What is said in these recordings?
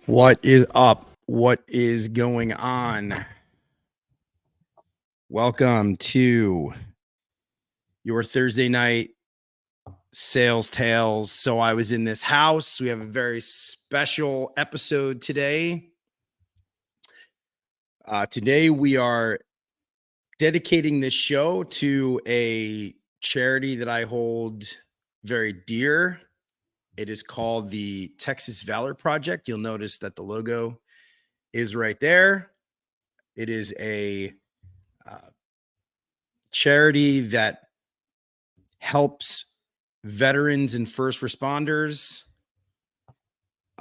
What is up? What is going on? Welcome to your Thursday night sales tales. So I was in this house. We have a very special episode today. Today we are dedicating this show to a charity that I hold very dear. It is called the Texas Valor Project. You'll notice that the logo is right there. It is a charity that helps veterans and first responders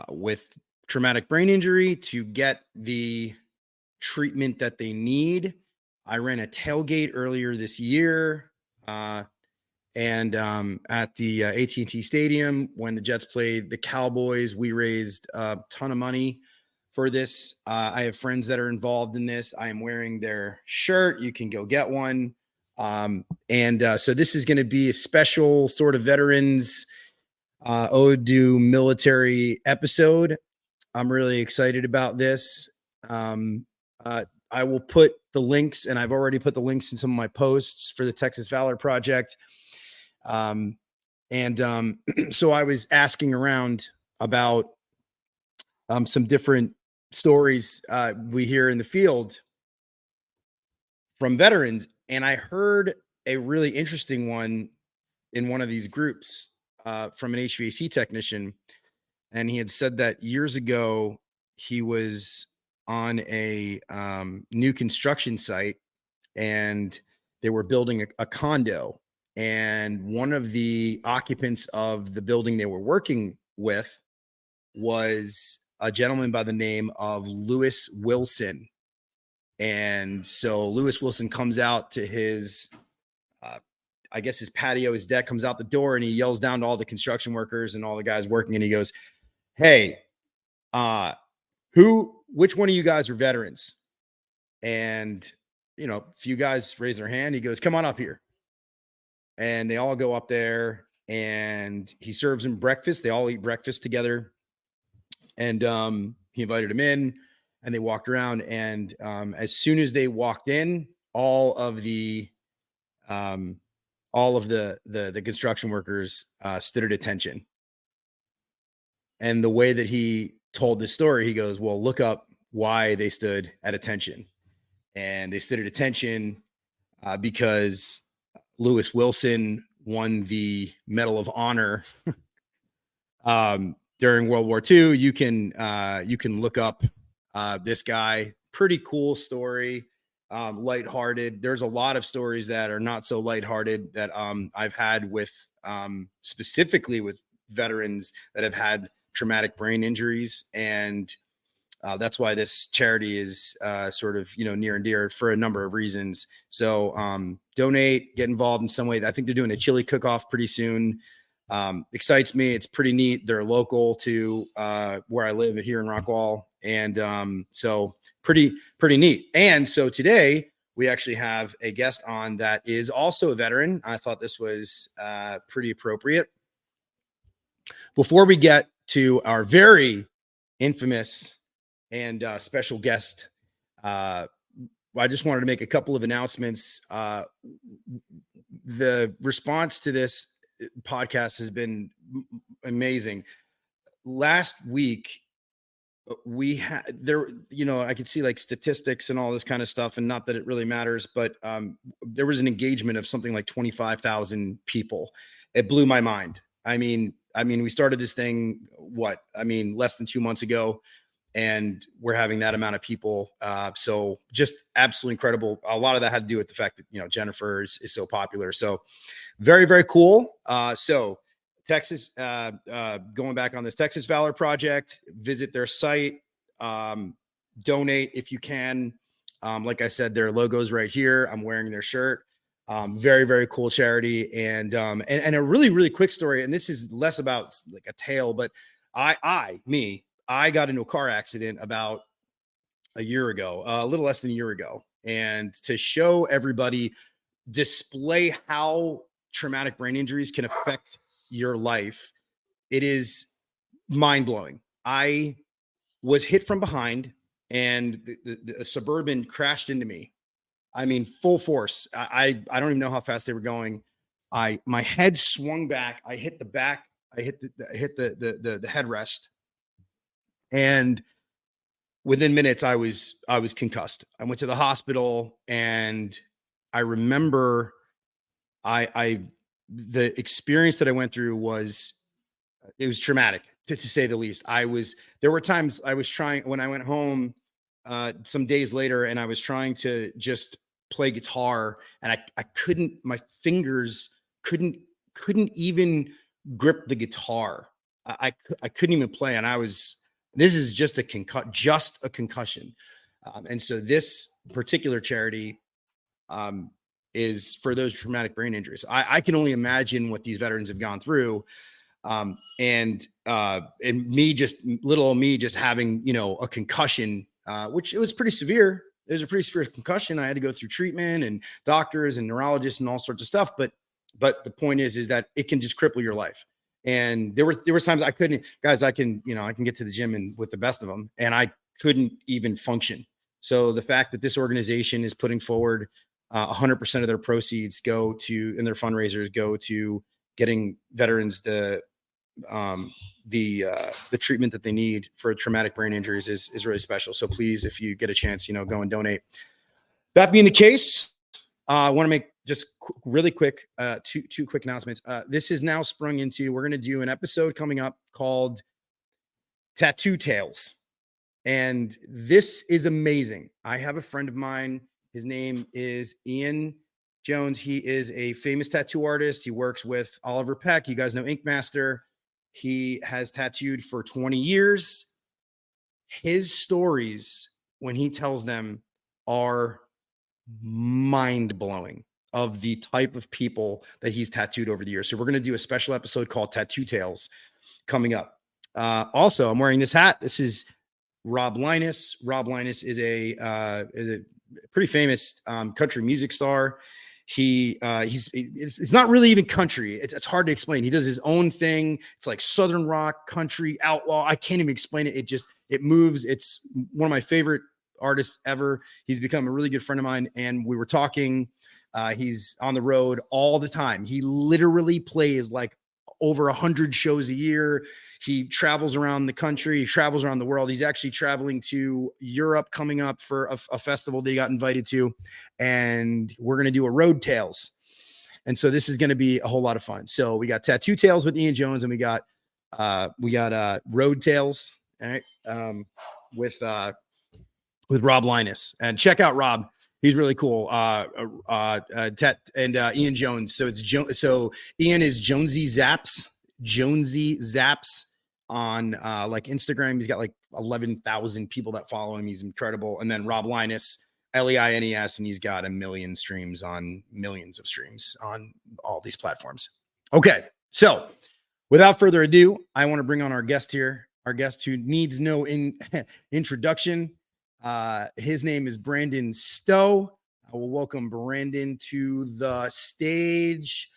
with traumatic brain injury to get the treatment that they need. I ran a tailgate earlier this year, and at the AT&T Stadium when the Jets played the Cowboys, we raised a ton of money for this. I have friends that are involved in this. I am wearing their shirt. You can go get one. So this is going to be a special sort of veterans ode to military episode. I'm really excited about this. I will put the links, and I've already put the links in some of my posts for the Texas Valor Project. So I was asking around about some different stories we hear in the field from veterans. And I heard a really interesting one in one of these groups from an HVAC technician. And he had said that years ago, he was on a new construction site and they were building a condo. And one of the occupants of the building they were working with was a gentleman by the name of Lewis Wilson. And so Lewis Wilson comes out to his, I guess his patio, his deck, comes out the door, and he yells down to all the construction workers and all the guys working. And he goes, "Hey, which one of you guys are veterans?" And, a few guys raise their hand. He goes, "Come on up here." And they all go up there and he serves them breakfast. They all eat breakfast together. And he invited them in. And they walked around, and as soon as they walked in, all of the construction workers stood at attention. And the way that he told this story, he goes, "Well, look up why they stood at attention." And they stood at attention because Lewis Wilson won the Medal of Honor during World War II. You can look up this guy. Pretty cool story. Lighthearted. There's a lot of stories that are not so lighthearted that I've had with specifically with veterans that have had traumatic brain injuries. And that's why this charity is sort of, near and dear for a number of reasons. So donate, get involved in some way. I think they're doing a chili cook-off pretty soon. Excites me. It's pretty neat. They're local to where I live here in Rockwall. And so pretty neat. And so today we actually have a guest on that is also a veteran. I thought this was pretty appropriate. Before we get to our very infamous and special guest, I just wanted to make a couple of announcements. The response to this podcast has been amazing. Last week, we had there, I could see like statistics and all this kind of stuff, and not that it really matters, but there was an engagement of something like 25,000 people. It blew my mind. I mean, we started this thing, less than 2 months ago, and we're having that amount of people. So just absolutely incredible. A lot of that had to do with the fact that, Jennifer is so popular. So very, very cool. So Texas, going back on this Texas Valor Project, visit their site, donate if you can. Like I said, their logo's right here. I'm wearing their shirt. Very, very cool charity. And a really, really quick story. And this is less about like a tale, but I got into a car accident about a year ago, a little less than a year ago. And to show everybody, display how traumatic brain injuries can affect your life, it is mind blowing. I was hit from behind, and the Suburban crashed into me. I mean, full force. I don't even know how fast they were going. My head swung back. I hit the back. I hit the headrest, and within minutes I was concussed. I went to the hospital, and I remember the experience that I went through was, it was traumatic to say the least. There were times I was trying, when I went home some days later, and I was trying to just play guitar, and I couldn't, my fingers couldn't even grip the guitar. I couldn't even play. And this is just a concussion. And so this particular charity is for those traumatic brain injuries. I can only imagine what these veterans have gone through. And me, little old me, just having, a concussion, which it was pretty severe. It was a pretty severe concussion. I had to go through treatment and doctors and neurologists and all sorts of stuff. But the point is that it can just cripple your life. And there were times I couldn't, guys, I can get to the gym and with the best of them, and I couldn't even function. So the fact that this organization is putting forward 100% of their proceeds and their fundraisers go to getting veterans the treatment that they need for traumatic brain injuries is really special. So please, if you get a chance, go and donate. That being the case, I want to make just really quick, two quick announcements. This is now sprung into, we're going to do an episode coming up called Tattoo Tales. And this is amazing. I have a friend of mine. His name is Ian Jones. He is a famous tattoo artist. He works with Oliver Peck. You guys know Ink Master. He has tattooed for 20 years. His stories, when he tells them, are mind-blowing, of the type of people that he's tattooed over the years. So we're going to do a special episode called Tattoo Tales coming up. Also, I'm wearing this hat. This is Rob Linus. Rob Linus is a pretty famous country music star. It's not really even country. It's hard to explain. He does his own thing. It's like Southern rock, country, outlaw. I can't even explain it. It moves. It's one of my favorite artists ever. He's become a really good friend of mine. And we were talking, he's on the road all the time. He literally plays like over 100 shows a year. He travels around the country. He travels around the world. He's actually traveling to Europe coming up for a festival that he got invited to. And we're going to do a Road Tales. And so this is going to be a whole lot of fun. So we got Tattoo Tales with Ian Jones, and we got Road Tales, all right, with Rob Linus. And check out Rob. He's really cool. Ian Jones. So Ian is Jonesy Zaps on like Instagram. He's got like 11,000 people that follow him. He's incredible. And then Rob Linus, Lines, and he's got millions of streams on all these platforms. Okay. So without further ado, I want to bring on our guest here, our guest who needs no introduction. His name is Brandon Stowe. I will welcome Brandon to the stage.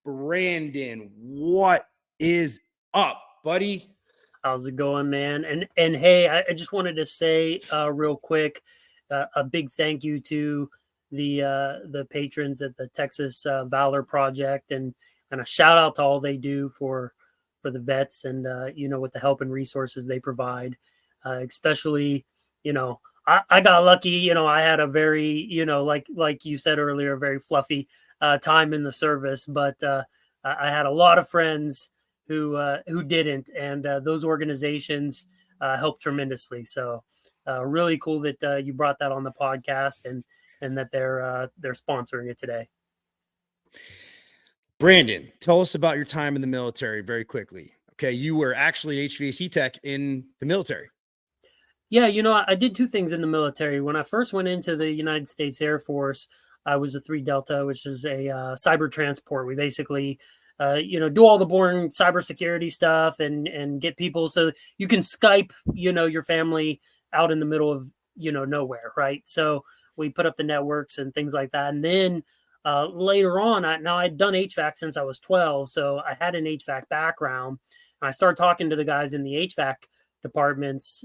Brandon, what is up, buddy? How's it going, man? And hey, I just wanted to say real quick, a big thank you to the patrons at the Texas Valor Project, and a shout out to all they do for the vets, and with the help and resources they provide, especially. I got lucky. I had a very, like you said earlier, a very fluffy time in the service, but I had a lot of friends who didn't, and those organizations helped tremendously. So really cool that you brought that on the podcast, and that they're sponsoring it today. Brandon, tell us about your time in the military very quickly. Okay, you were actually an HVAC tech in the military. Yeah, I did two things in the military. When I first went into the United States Air Force, I was a 3 Delta, which is a cyber transport. We basically, do all the boring cybersecurity stuff and get people so you can Skype, your family out in the middle of, nowhere, right? So we put up the networks and things like that. And then later on, I'd done HVAC since I was 12, so I had an HVAC background. And I started talking to the guys in the HVAC departments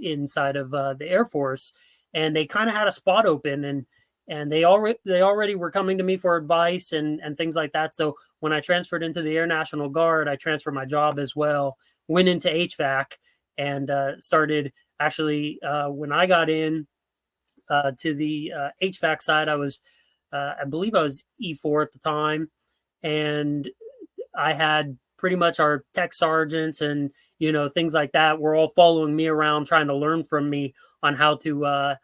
inside of the Air Force, and they kind of had a spot open, and they already were coming to me for advice and things like that. So when I transferred into the Air National Guard, I transferred my job as well, went into HVAC, and started actually when I got in to the HVAC side. I believe I was E4 at the time, and I had pretty much our tech sergeants and things like that were all following me around, trying to learn from me on how to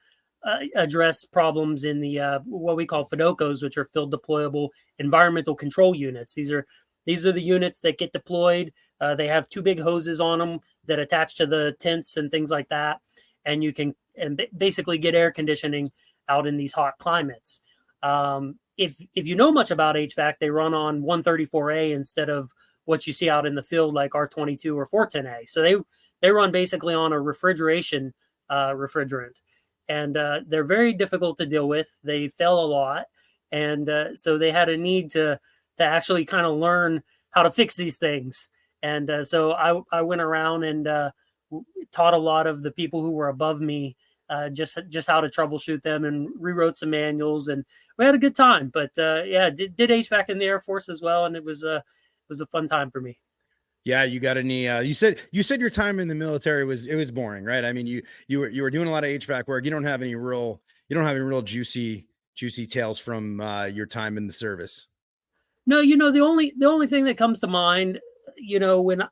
address problems in the what we call FDOCOs, which are field deployable environmental control units. These are the units that get deployed. They have two big hoses on them that attach to the tents and things like that, and you can basically get air conditioning out in these hot climates. If you know much about HVAC, they run on 134A instead of what you see out in the field like R22 or 410A. So they run basically on a refrigerant, and they're very difficult to deal with. They fail a lot, and so they had a need to actually kind of learn how to fix these things. And so I went around and taught a lot of the people who were above me just how to troubleshoot them, and rewrote some manuals, and we had a good time. But did HVAC in the Air Force as well, and it was a fun time for me. Yeah, you got any? You said your time in the military was boring, right? I mean, you were doing a lot of HVAC work. You don't have any real juicy tales from your time in the service. No, the only thing that comes to mind, when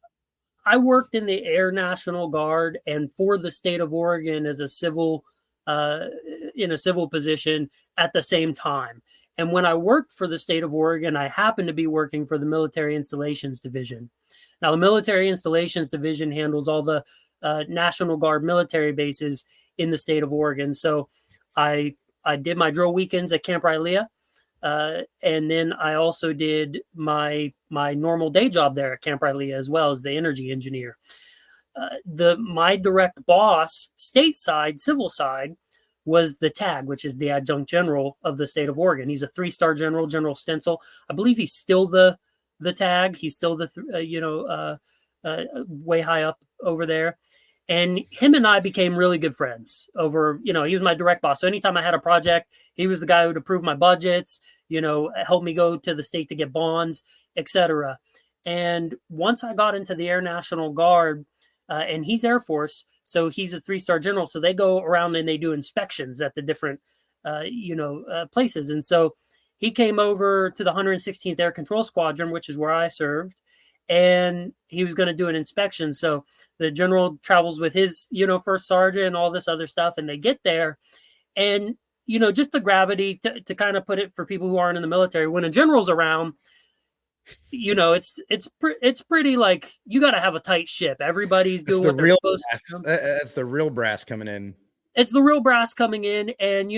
I worked in the Air National Guard and for the state of Oregon as a civil, in a civil position at the same time. And when I worked for the state of Oregon, I happened to be working for the Military Installations Division. Now, the Military Installations Division handles all the National Guard military bases in the state of Oregon. So I did my drill weekends at Camp Rylea. And then I also did my normal day job there at Camp Rylea as well as the energy engineer. My direct boss, stateside, civil side, was the TAG, which is the Adjunct General of the state of Oregon. He's a 3-star general, General Stencil. I believe he's still the TAG. He's still the way high up over there. And him and I became really good friends over, he was my direct boss. So anytime I had a project, he was the guy who would approve my budgets, help me go to the state to get bonds, etc. And once I got into the Air National Guard, and he's Air Force, so he's a 3-star general. So they go around and they do inspections at the different, places. And so he came over to the 116th Air Control Squadron, which is where I served, and he was going to do an inspection. So the general travels with his, first sergeant and all this other stuff, and they get there. And, just the gravity to kind of put it for people who aren't in the military, when a general's around, it's pretty like you got to have a tight ship. Everybody's doing what they're supposed to. That's the real brass coming in. It's the real brass coming in, and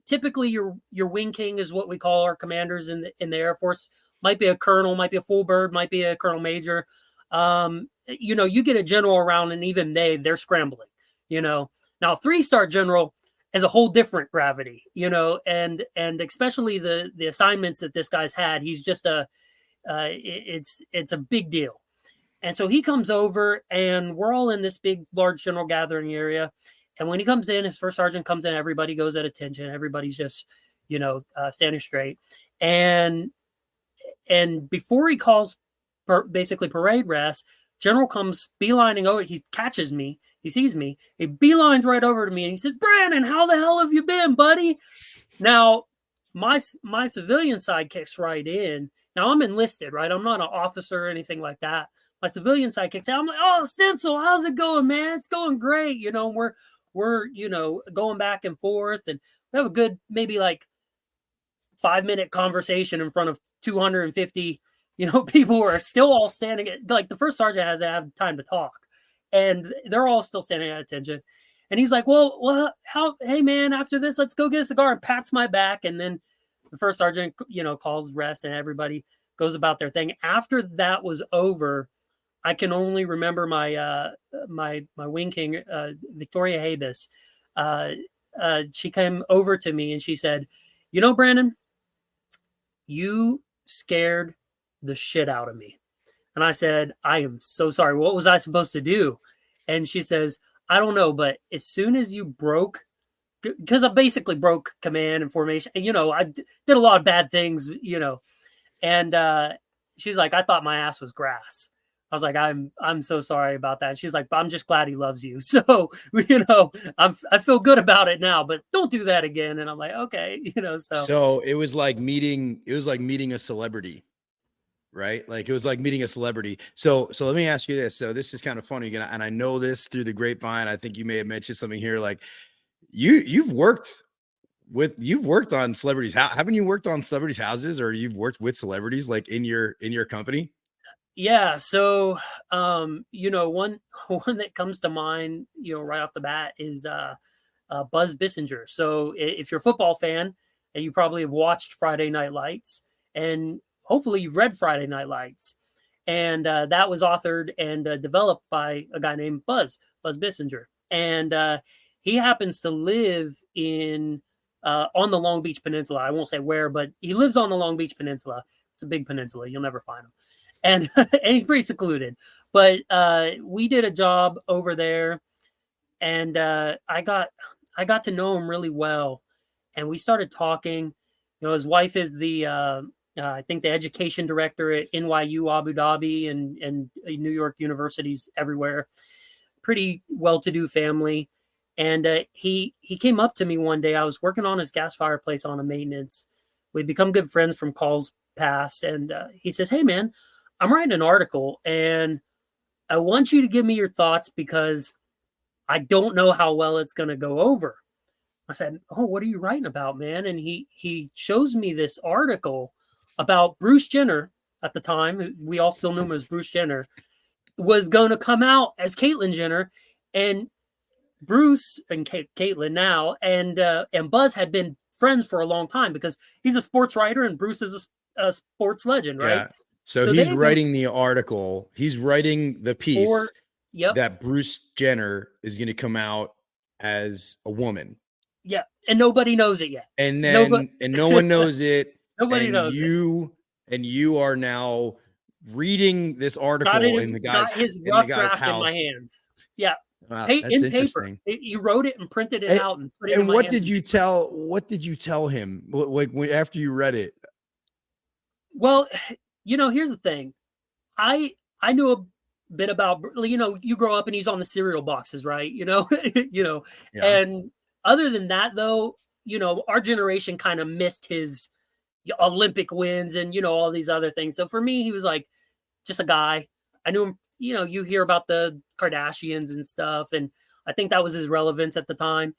typically your wing king is what we call our commanders in the Air Force. Might be a colonel, might be a full bird, might be a colonel major. You get a general around, and even they're scrambling. Now 3-star general is a whole different gravity. And especially the assignments that this guy's had. He's just it's a big deal. And so he comes over, and we're all in this big, large general gathering area. And when he comes in, his first sergeant comes in, everybody goes at attention. Everybody's just, standing straight. And before he calls basically parade rest, general comes beelining over. He catches me. He sees me. He beelines right over to me. And he said, "Brandon, how the hell have you been, buddy?" Now, my civilian side kicks right in. Now, I'm enlisted, right? I'm not an officer or anything like that. My civilian side kicks out. I'm like, "Oh, Stencil, how's it going, man? It's going great." We're going back and forth, and we have a good maybe like 5-minute conversation in front of 250 people who are still all standing like the first sergeant has to have time to talk, and they're all still standing at attention. And he's like, well, hey man, after this, let's go get a cigar, and pats my back. And then the first sergeant calls rest, and everybody goes about their thing. After that was over, I can only remember my my wing king, Victoria Habis. She came over to me and she said, "Brandon, you scared the shit out of me." And I said, "I am so sorry. What was I supposed to do?" And she says, I don't know, but as soon as you broke, because I basically broke command and formation, I did a lot of bad things, and she's like, I thought my ass was grass. I was like, I'm so sorry about that. She's like, but I'm just glad he loves you. So, I feel good about it now, but don't do that again. And I'm like, okay, so. So it was like meeting a celebrity, right? Like it was like meeting a celebrity. So let me ask you this. So this is kind of funny. And I know this through the grapevine. I think you may have mentioned something here. Like you've worked on celebrities. Haven't you worked on celebrities' houses, or you've worked with celebrities like in your company? Yeah. So, one one that comes to mind, right off the bat is Buzz Bissinger. So, if you're a football fan, and you probably have watched Friday Night Lights, and hopefully you've read Friday Night Lights, and that was authored and developed by a guy named Buzz Bissinger, and he happens to live in on the Long Beach Peninsula. I won't say where, but he lives on the Long Beach Peninsula. It's a big peninsula. You'll never find him. And, and he's pretty secluded. But we did a job over there, and I got to know him really well. And we started talking. His wife is the I think the education director at NYU Abu Dhabi and New York universities everywhere. Pretty well-to-do family. And he came up to me one day. I was working on his gas fireplace on a maintenance. We'd become good friends from calls past. And he says, hey, man, I'm writing an article, and I want you to give me your thoughts because I don't know how well it's going to go over. I said, oh, what are you writing about, man? And he shows me this article about Bruce Jenner at the time. We all still knew him as Bruce Jenner, was going to come out as Caitlyn Jenner. And Bruce and Caitlyn now and Buzz had been friends for a long time because he's a sports writer and Bruce is a sports legend, right? Yeah. So he's writing the article. He's writing the piece that Bruce Jenner is going to come out as a woman. Yeah, and nobody knows it yet. And then no one knows it. Nobody knows it. And you are now reading this article in the guy's house. In my hands. Yeah. Wow, in paper. He wrote it and printed it out and put it in my hands. What did you tell him? Like after you read it? Well, here's the thing. I knew a bit about, you grow up and he's on the cereal boxes, right? Yeah. And other than that, though, our generation kind of missed his Olympic wins and, all these other things. So for me, he was like just a guy. I knew him, you hear about the Kardashians and stuff. And I think that was his relevance at the time.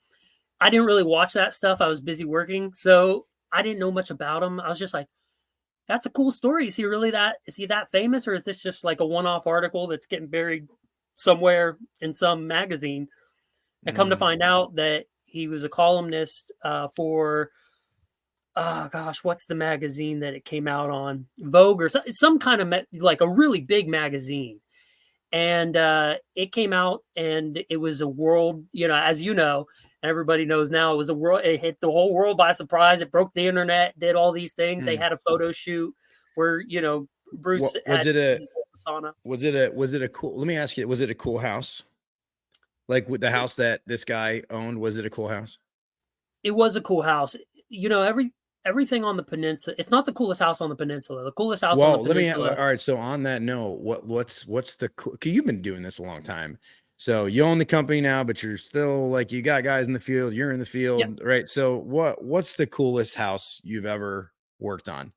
I didn't really watch that stuff. I was busy working. So I didn't know much about him. I was just like, that's a cool story. Is he that famous, or is this just like a one-off article that's getting buried somewhere in some magazine? And come to find out that he was a columnist for, what's the magazine that it came out on? Vogue or some kind of like a really big magazine. And it came out and it was a world, as everybody knows now, it hit the whole world by surprise. It broke the internet, did all these things. They had a photo shoot where, Bruce was it a cool, let me ask you, was it a cool house? Like with the house that this guy owned, was it a cool house? It was a cool house. Everything on the peninsula. It's not the coolest house on the peninsula. The coolest house on the peninsula. All right. So on that note, what's you've been doing this a long time. So you own the company now, but you're still like, you got guys in the field, you're in the field, right? So what's the coolest house you've ever worked on?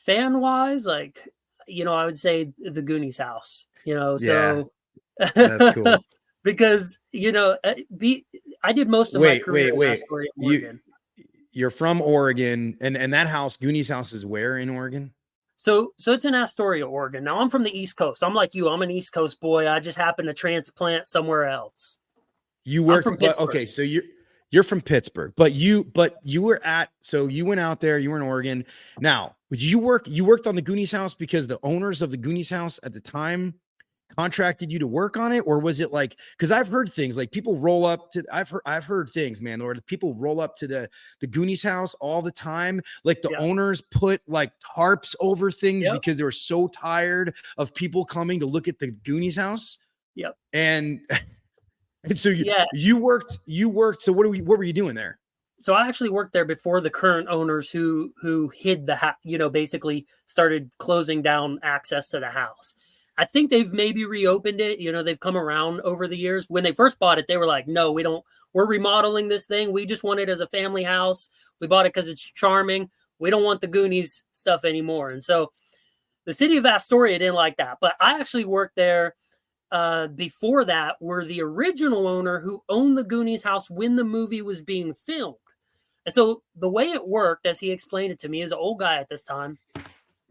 Fan wise, like, I would say the Goonies house, so that's cool. Because, I did most of my career in Astoria, Oregon. You're from Oregon, and that house, Goonies house, is where in Oregon? So it's in Astoria, Oregon. Now I'm from the East Coast. I'm like you. I'm an East Coast boy. I just happened to transplant somewhere else. You work from Pittsburgh. Okay, so you're from Pittsburgh, but you went out there, you were in Oregon. Now, you worked on the Goonies house because the owners of the Goonies house at the time contracted you to work on it, or was it like, because I've heard things like people roll up to, I've heard things, man, or people roll up to the Goonies house all the time. Like the owners put like tarps over things because they were so tired of people coming to look at the Goonies house. Yep. And and so Yeah. you worked. So what were you doing there? So I actually worked there before the current owners who hid the house, basically started closing down access to the house. I think they've maybe reopened it. They've come around over the years. When they first bought it, they were like, no, we don't, we're remodeling this thing. We just want it as a family house. We bought it because it's charming. We don't want the Goonies stuff anymore. And so the city of Astoria didn't like that. But I actually worked there before that, were the original owner who owned the Goonies house when the movie was being filmed. And so the way it worked, as he explained it to me, is an old guy at this time. I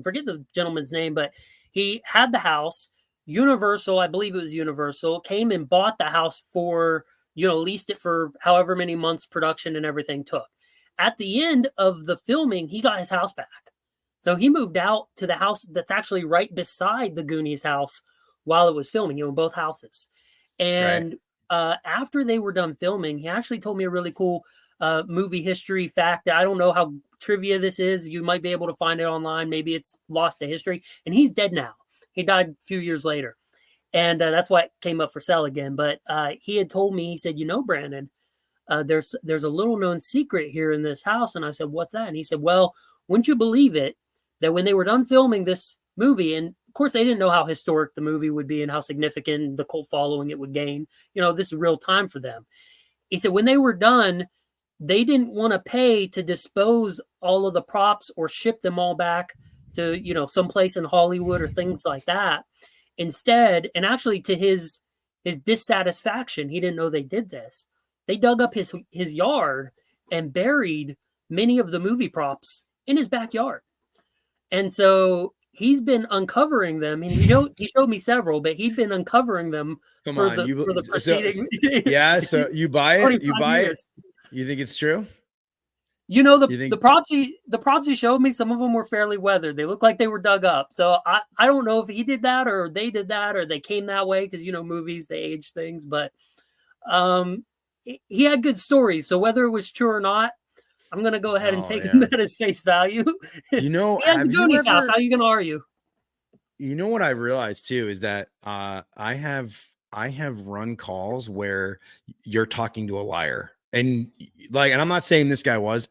forget the gentleman's name, but he had the house. Universal, I believe it was Universal, came and bought the house for, leased it for however many months production and everything took. At the end of the filming, he got his house back. So he moved out to the house that's actually right beside the Goonies house while it was filming, both houses. And after they were done filming, he actually told me a really cool movie history fact. I don't know how trivia this is. You might be able to find it online. Maybe it's lost to history. And he's dead now. He died a few years later. And that's why it came up for sale again. But he had told me, he said, Brandon, there's a little known secret here in this house. And I said, what's that? And he said, well, wouldn't you believe it, that when they were done filming this movie, and of course they didn't know how historic the movie would be and how significant the cult following it would gain. This is real time for them. He said, when they were done, they didn't want to pay to dispose all of the props or ship them all back to, someplace in Hollywood or things like that. Instead, and actually to his dissatisfaction, he didn't know they did this. They dug up his yard and buried many of the movie props in his backyard. And so he's been uncovering them. And he showed me several, but he'd been uncovering them for the preceding. So you buy it? You buy it? You think it's true? The props he showed me, some of them were fairly weathered. They looked like they were dug up. So I don't know if he did that or they did that or they came that way because movies, they age things. But he had good stories. So whether it was true or not, I'm gonna go ahead and take him at his face value. He has the Goonies house. How are you gonna argue? You know what I realized too is that I have run calls where you're talking to a liar. And I'm not saying this guy was,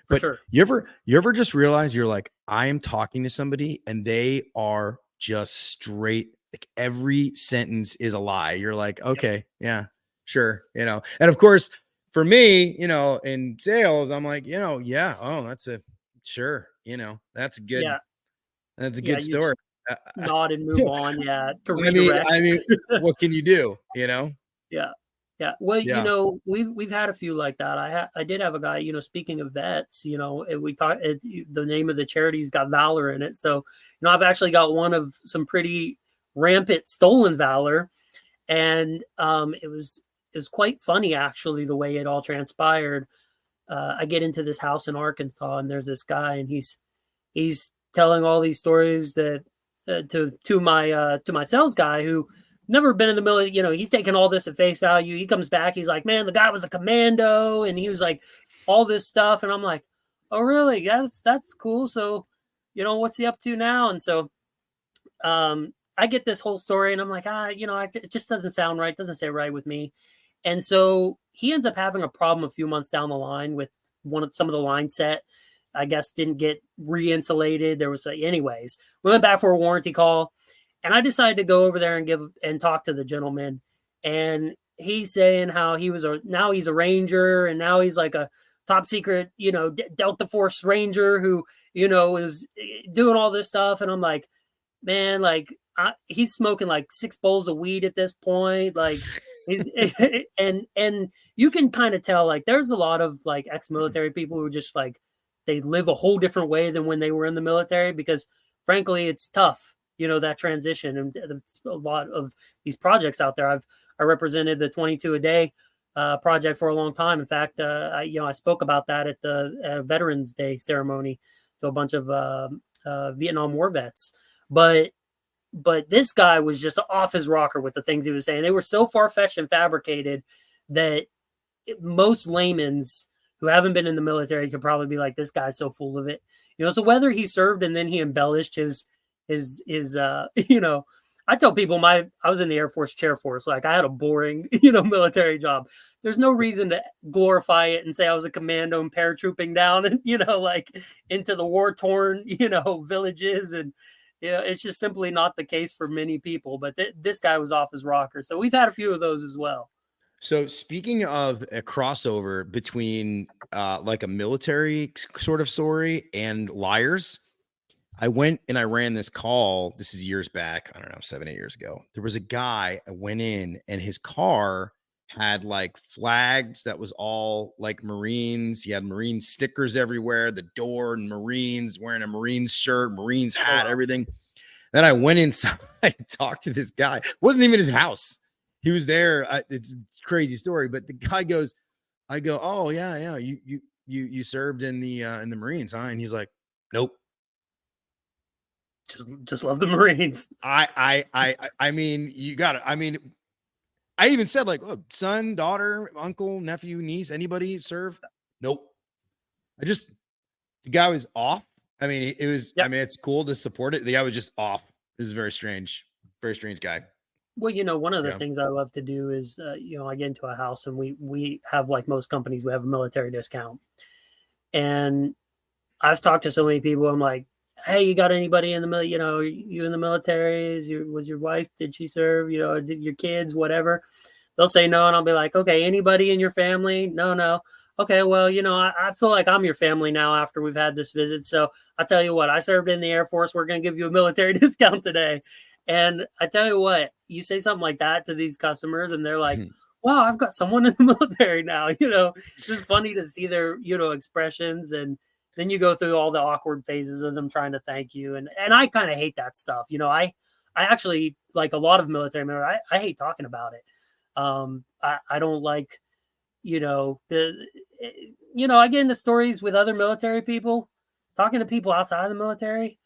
but sure. You ever just realize you're like, I am talking to somebody and they are just straight, like every sentence is a lie. You're like, okay, yeah, sure. And of course for me, in sales, I'm like, yeah. Oh, that's a sure. That's good. Yeah. That's a good story. Nod and move on. Yeah. I mean, what can you do? Yeah. Yeah. Well, we've had a few like that. I did have a guy, speaking of vets, we talked, the name of the charity's got Valor in it. So, I've actually got one of some pretty rampant stolen Valor. And it was quite funny, actually, the way it all transpired. I get into this house in Arkansas and there's this guy and he's telling all these stories that to my sales guy who never been in the military. He's taking all this at face value. He comes back. He's like, man, the guy was a commando. And he was like, all this stuff. And I'm like, oh, really? That's cool. So, what's he up to now? And so I get this whole story and I'm like, it just doesn't sound right. Doesn't say right with me. And so he ends up having a problem a few months down the line with some of the line set. I guess didn't get re-insulated. There was anyways, we went back for a warranty call. And I decided to go over there and talk to the gentleman. And he's saying how now he's a Ranger and now he's like a top secret, Delta Force Ranger who, is doing all this stuff. And I'm like, man, he's smoking like 6 bowls of weed at this point. Like and you can kind of tell, like, there's a lot of like ex-military people who just like, they live a whole different way than when they were in the military, because frankly, it's tough. That transition, and it's a lot of these projects out there. I represented the 22 a day project for a long time. In fact, I spoke about that at the Veterans Day ceremony to a bunch of Vietnam War vets. But this guy was just off his rocker with the things he was saying. They were so far-fetched and fabricated that most laymen's who haven't been in the military could probably be like, this guy's so full of it. So whether he served and then he embellished his I tell people I was in the Air Force Chair Force. Like I had a boring, you know, military job. There's no reason to glorify it and say I was a commando and paratrooping down and, you know, like into the war torn, you know, villages. And, yeah, it's just simply not the case for many people. But this guy was off his rocker. So we've had a few of those as well. So speaking of a crossover between like a military sort of story and liars, I went and I ran this call. This is years back. I don't know, 7, 8 years ago. There was a guy, I went in and his car had like flags that was all like Marines. He had Marine stickers everywhere, the door and Marines, wearing a Marines shirt, Marines hat, everything. Then I went inside and talked to this guy. It wasn't even his house. He was there. It's a crazy story, but the guy goes, I go, oh yeah. You served in the Marines, huh? And he's like, nope. Just love the Marines. I mean, you got it. I mean, I even said like, oh, son, daughter, uncle, nephew, niece, anybody serve? Nope. The guy was off. I mean, it was, I mean, it's cool to support it. The guy was just off. This is very strange guy. Well, you know, one of the things I love to do is, you know, I get into a house and we have, like most companies, we have a military discount. And I've talked to so many people. I'm like, hey, you got anybody in the military? You know, you in the military? Was your wife? Did she serve? You know, did your kids? Whatever. They'll say no, and I'll be like, okay, anybody in your family? No. Okay, well, you know, I feel like I'm your family now after we've had this visit. So I tell you what, I served in the Air Force. We're going to give you a military discount today. And I tell you what, you say something like that to these customers, and they're like, wow, I've got someone in the military now. You know, it's just funny to see their, you know, expressions. And then you go through all the awkward phases of them trying to thank you. And I kind of hate that stuff. You know, I actually, like a lot of military members, I hate talking about it. I don't like, you know, I get into stories with other military people, talking to people outside of the military.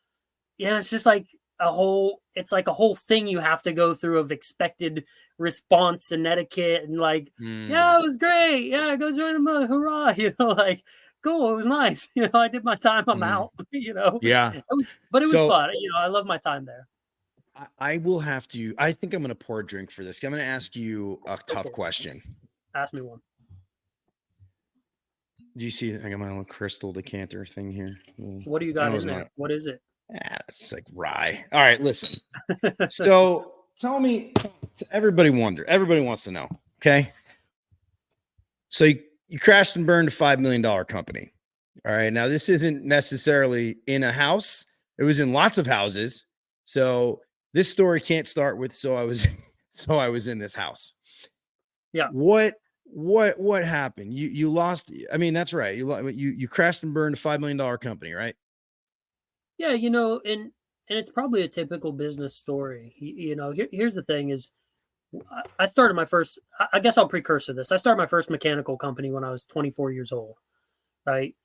Yeah, it's just like it's like a whole thing you have to go through of expected response and etiquette and like, yeah, it was great. Yeah, go join the military. Hurrah. You know, like, cool. It was nice. You know, I did my time. I'm out, you know? Yeah. But it was fun. You know, I love my time there. I will have to, I think I'm going to pour a drink for this. I'm going to ask you a tough question. Ask me one. Do you see, I got my little crystal decanter thing here. What do you got in there? What is it? It's like rye. All right, listen. So tell me, everybody wants to know. Okay. So you crashed and burned a $5 million company. All right. Now this isn't necessarily in a house. It was in lots of houses. So this story can't start with, so I was in this house. Yeah. What happened? You lost. I mean, that's right. You crashed and burned a $5 million company, right? Yeah, you know, and it's probably a typical business story. You know, here's the thing is I started my first, I guess I'll precursor this. I started my first mechanical company when I was 24 years old, right?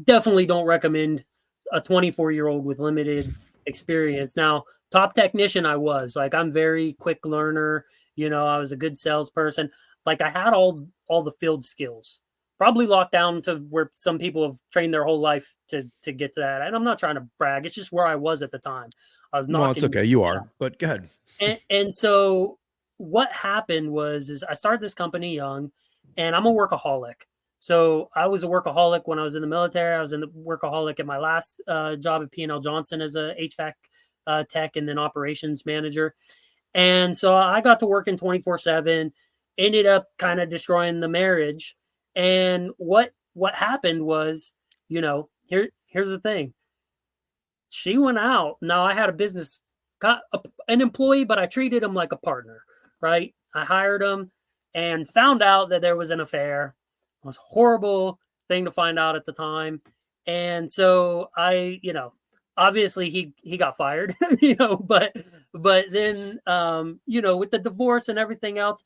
Definitely don't recommend a 24-year-old with limited experience. Now, top technician I was, like, I'm very quick learner. You know, I was a good salesperson. Like, I had all the field skills. Probably locked down to where some people have trained their whole life to get to that. And I'm not trying to brag. It's just where I was at the time. I was not. Well, it's okay. You are, but go ahead. And so what happened is I started this company young, and I'm a workaholic. So I was a workaholic when I was in the military. I was in the workaholic at my last job at P&L Johnson as a HVAC tech and then operations manager. And so I got to work in 24/7, ended up kind of destroying the marriage. And what happened was, you know, here's the thing. She went out. Now I had a business, got an employee, but I treated him like a partner, right? I hired him and found out that there was an affair. It was a horrible thing to find out at the time. And so you know, obviously he got fired, you know, but then, you know, with the divorce and everything else,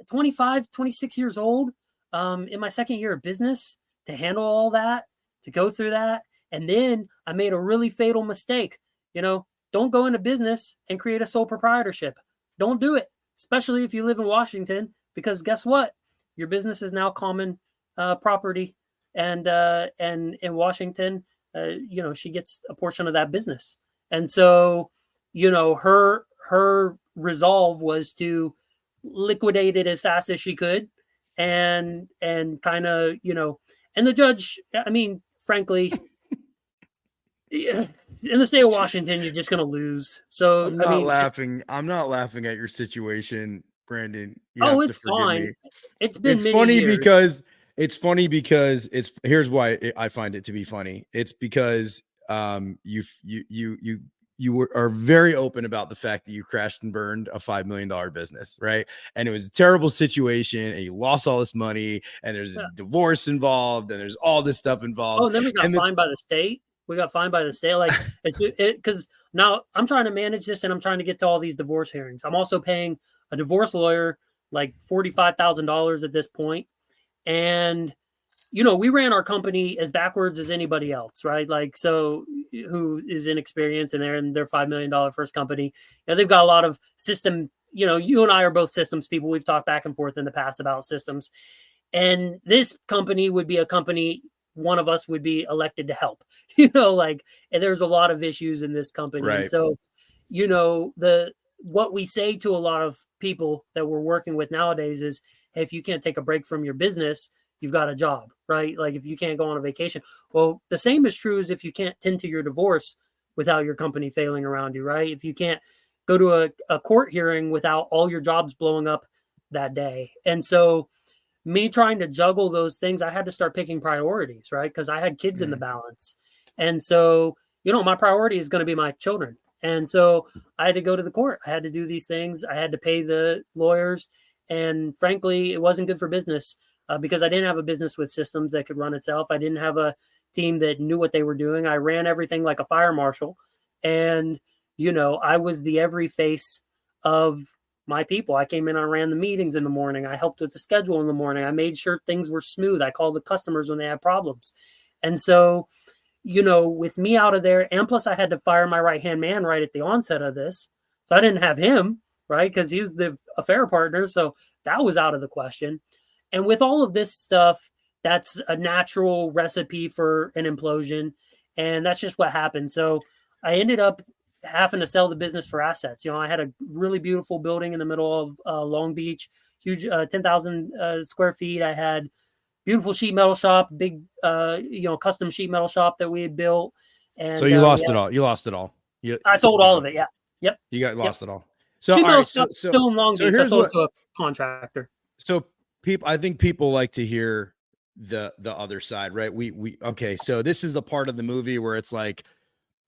25, 26 years old, in my second year of business, to handle all that, to go through that. And then I made a really fatal mistake. You know, don't go into business and create a sole proprietorship. Don't do it, especially if you live in Washington, because guess what? Your business is now common property. And in Washington, you know, she gets a portion of that business. And so, you know, her her resolve was to liquidate it as fast as she could, and kind of, and the judge, I mean, frankly, in the state of Washington, you're just going to lose. So, I'm I not mean, laughing. I'm not laughing at your situation, Brandon. You oh, have to it's forgive fine. me. It's been It's many funny years. because here's why I find it to be funny. It's because are very open about the fact that you crashed and burned a $5 million business, right? And it was a terrible situation, and you lost all this money, and there's a Yeah. divorce involved, and there's all this stuff involved. Oh, and then we got And fined by the state. We got fined by the state. Like, it's because now I'm trying to manage this, and I'm trying to get to all these divorce hearings. I'm also paying a divorce lawyer like $45,000 at this point. And, we ran our company as backwards as anybody else, right? Like, so who is inexperienced, and they're in their $5 million first company. They've got a lot of system, you and I are both systems people. We've talked back and forth in the past about systems. And this company would be a company, one of us would be elected to help, like, and there's a lot of issues in this company. right. And so, what we say to a lot of people that we're working with nowadays is, hey, if you can't take a break from your business, you've got a job, right? Like, if you can't go on a vacation. Well, the same is true as if you can't tend to your divorce without your company failing around you, right? If you can't go to a court hearing without all your jobs blowing up that day. And so, me trying to juggle those things, I had to start picking priorities, right? Because I had kids in the balance. And so, my priority is going to be my children. And so I had to go to the court. I had to do these things. I had to pay the lawyers. And frankly, it wasn't good for business because I didn't have a business with systems that could run itself. I didn't have a team that knew what they were doing. I ran everything like a fire marshal. And, I was the every face of my people. I came in, I ran the meetings in the morning. I helped with the schedule in the morning. I made sure things were smooth. I called the customers when they had problems. And so, with me out of there, and plus I had to fire my right-hand man right at the onset of this. So I didn't have him, right? Because he was the affair partner. So that was out of the question. And with all of this stuff, that's a natural recipe for an implosion. And that's just what happened. So I ended up having to sell the business for assets. I had a really beautiful building in the middle of Long Beach, huge 10,000 square feet. I had beautiful sheet metal shop, big, custom sheet metal shop that we had built. And So you lost it all. You lost it all. I sold all of it. Yeah. Yep. You got lost it all. So sheet all metal right. shop still in Long Beach. I Here's sold to a contractor. So I think people like to hear the other side, right? Okay. So this is the part of the movie where it's like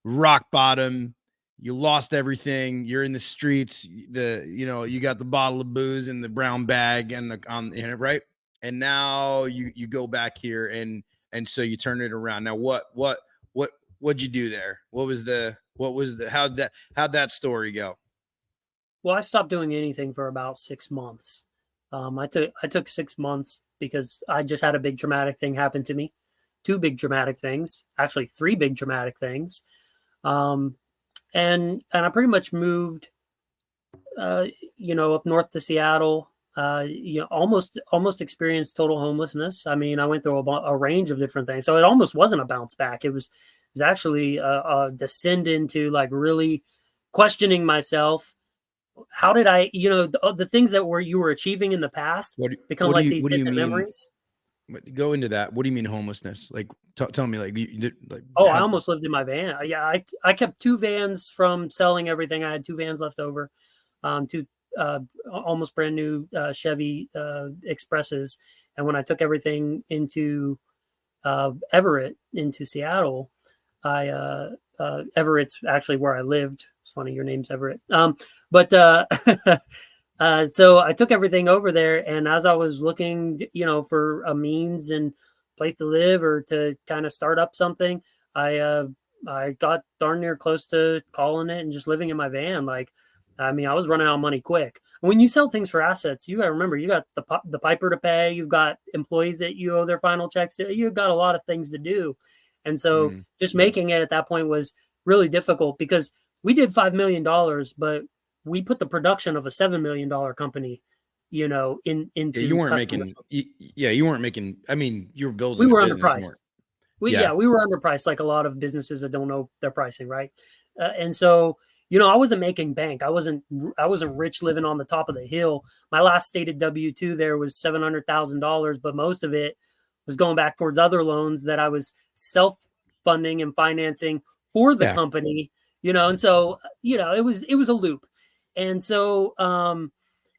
rock bottom. You lost everything. You're in the streets. You got the bottle of booze in the brown bag and in it, right? And now you go back here and so you turn it around. Now what'd you do there? How'd that story go? Well, I stopped doing anything for about 6 months. I took 6 months because I just had a big traumatic thing happen to me. 2 big traumatic things, actually 3 big traumatic things. And I pretty much moved, up north to Seattle. Almost experienced total homelessness. I mean, I went through a range of different things, so it almost wasn't a bounce back. It was actually a descend into like really questioning myself. How did I, the things that you were achieving in the past become like these distant memories? Go into that. What do you mean homelessness? Like, tell me, like, I almost lived in my van. Yeah, I kept 2 vans from selling everything. I had 2 vans left over, 2 almost brand new Chevy Expresses. And when I took everything into Everett, into Seattle, Everett's actually where I lived. It's funny, your name's Everett. So I took everything over there, and as I was looking, for a means and place to live or to kind of start up something, I got darn near close to calling it and just living in my van. Like, I mean, I was running out of money quick. When you sell things for assets, you got to remember, you got the piper to pay, you've got employees that you owe their final checks to, you've got a lot of things to do. And so just making it at that point was really difficult because we did $5 million, but we put the production of a $7 million company, into you weren't customers. you weren't making. I mean, you were building. We were underpriced. We were underpriced, like a lot of businesses that don't know their pricing, right? And so, I wasn't making bank. I wasn't rich living on the top of the hill. My last stated W-2 there was $700,000, but most of it was going back towards other loans that I was self-funding and financing for the Yeah. company, and so, it was a loop. And so,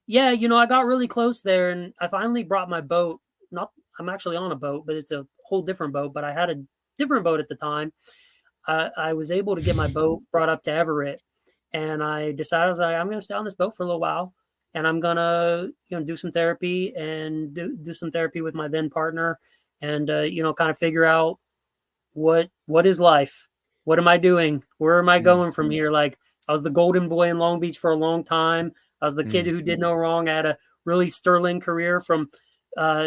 yeah, I got really close there, and I finally brought my boat. Not, I'm actually on a boat, but it's a whole different boat, but I had a different boat at the time. I was able to get my boat brought up to Everett, and I decided, I was like, I'm going to stay on this boat for a little while, and I'm going to, do some therapy and do some therapy with my then partner, and, kind of figure out what is life? What am I doing? Where am I going from here? Like, I was the golden boy in Long Beach for a long time. I was the kid who did no wrong. I had a really sterling career from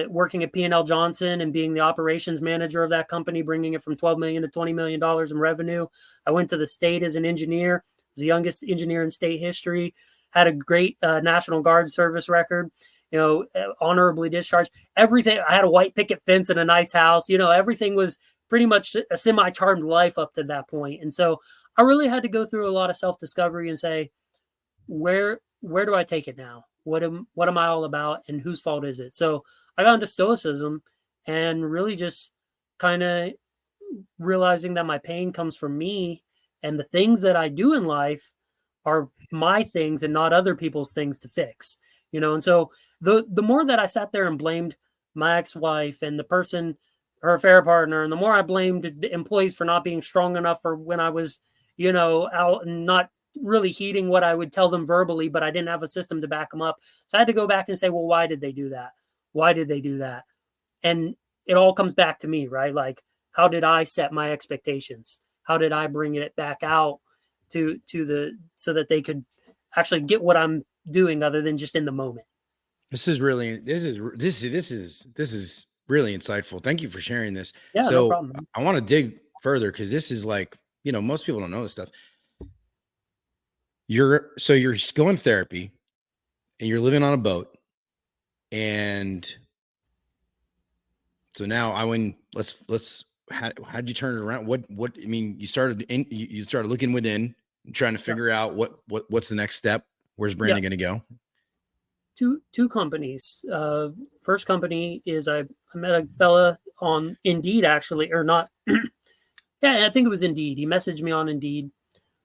working at P&L Johnson and being the operations manager of that company, bringing it from $12 million to $20 million in revenue. I went to the state as an engineer, was the youngest engineer in state history, had a great National Guard service record, honorably discharged. Everything. I had a white picket fence and a nice house. Everything was pretty much a semi-charmed life up to that point. And so I really had to go through a lot of self-discovery and say, where do I take it now? What am I all about, and whose fault is it? So I got into Stoicism and really just kind of realizing that my pain comes from me, and the things that I do in life are my things and not other people's things to fix. And so the more that I sat there and blamed my ex-wife and the person, her affair partner, and the more I blamed the employees for not being strong enough for when I was, out and not really heeding what I would tell them verbally, but I didn't have a system to back them up. So I had to go back and say, well, why did they do that? Why did they do that? And it all comes back to me, right? Like, how did I set my expectations? How did I bring it back out to so that they could actually get what I'm doing other than just in the moment? This is really really insightful. Thank you for sharing this. Yeah, no So problem. I want to dig further, because this is like, most people don't know this stuff. You're going to therapy and you're living on a boat. And so now how'd you turn it around? I mean, you started looking within, trying to figure out what's the next step. Where's Brandon going to go? Two companies. First company is I met a fella on Indeed, actually, or not. Yeah, I think it was Indeed. He messaged me on Indeed.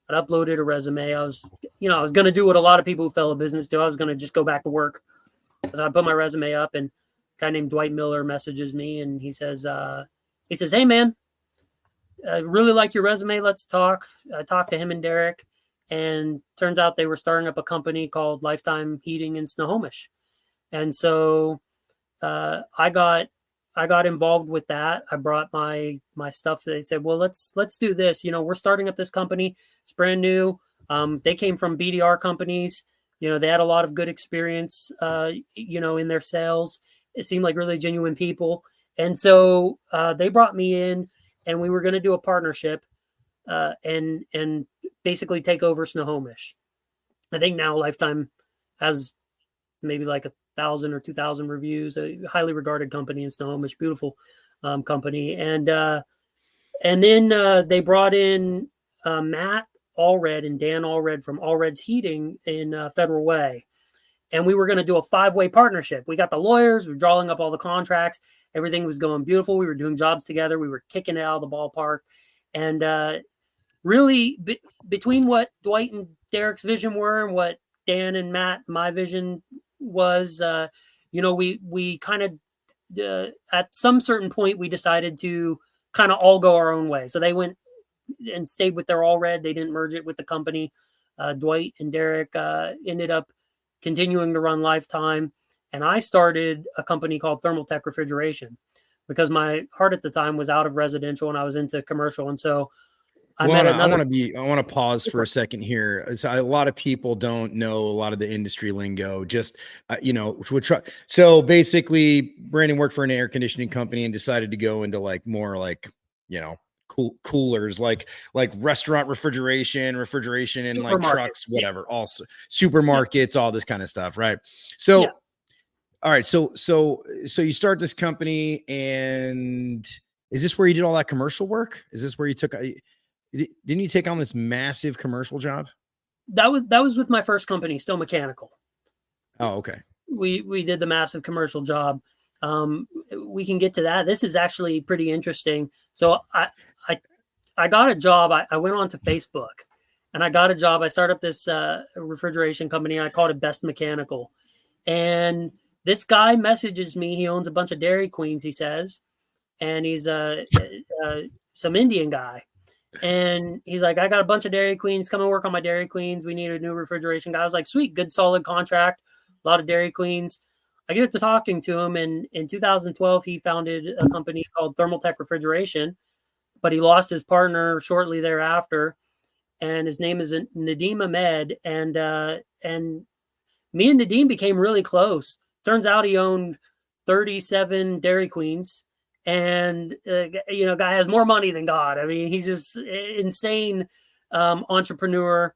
I uploaded a resume. I was going to do what a lot of people who fail a business do. I was going to just go back to work. So I put my resume up, and a guy named Dwight Miller messages me, and he says, hey, man, I really like your resume. Let's talk. I talked to him and Derek, and turns out they were starting up a company called Lifetime Heating in Snohomish. And so I got involved with that. I brought my stuff. They said, well, let's do this. We're starting up this company. It's brand new. They came from BDR companies. They had a lot of good experience, in their sales. It seemed like really genuine people. And so they brought me in, and we were going to do a partnership and basically take over Snohomish. I think now Lifetime has maybe like 1,000 or 2,000 reviews, a highly regarded company in Snohomish, beautiful company. And then they brought in Matt Allred and Dan Allred from Allred's Heating in Federal Way. And we were going to do a 5-way partnership. We got the lawyers, we were drawing up all the contracts. Everything was going beautiful. We were doing jobs together. We were kicking it out of the ballpark. And really, between what Dwight and Derek's vision were and what Dan and Matt, my vision was, we kind of, at some certain point, we decided to kind of all go our own way. So they went and stayed with their Allred. They didn't merge it with the company. Dwight and Derek ended up continuing to run Lifetime. And I started a company called Thermal Tech Refrigeration, because my heart at the time was out of residential and I was into commercial. And so I want to pause for a second here. So a lot of people don't know a lot of the industry lingo. Just so basically, Brandon worked for an air conditioning company and decided to go into more coolers, like restaurant refrigeration and like trucks, whatever. Yeah. Also supermarkets, all this kind of stuff, right? So. Yeah. All right. So you start this company, and is this where you did all that commercial work? Is this where you didn't you take on this massive commercial job? That was with my first company, Stowe Mechanical. Oh, okay. We did the massive commercial job. We can get to that. This is actually pretty interesting. So I got a job. I went on to Facebook and I got a job. I started up this refrigeration company. I called it Best Mechanical. And this guy messages me. He owns a bunch of Dairy Queens, he says, and he's some Indian guy. And he's like, I got a bunch of Dairy Queens. Come and work on my Dairy Queens. We need a new refrigeration guy. I was like, sweet, good, solid contract. A lot of Dairy Queens. I get to talking to him, and in 2012, he founded a company called Thermaltech Refrigeration, but he lost his partner shortly thereafter, and his name is Nadeem Ahmed, and me and Nadeem became really close. Turns out he owned 37 Dairy Queens, and guy has more money than God. I mean, he's just insane entrepreneur,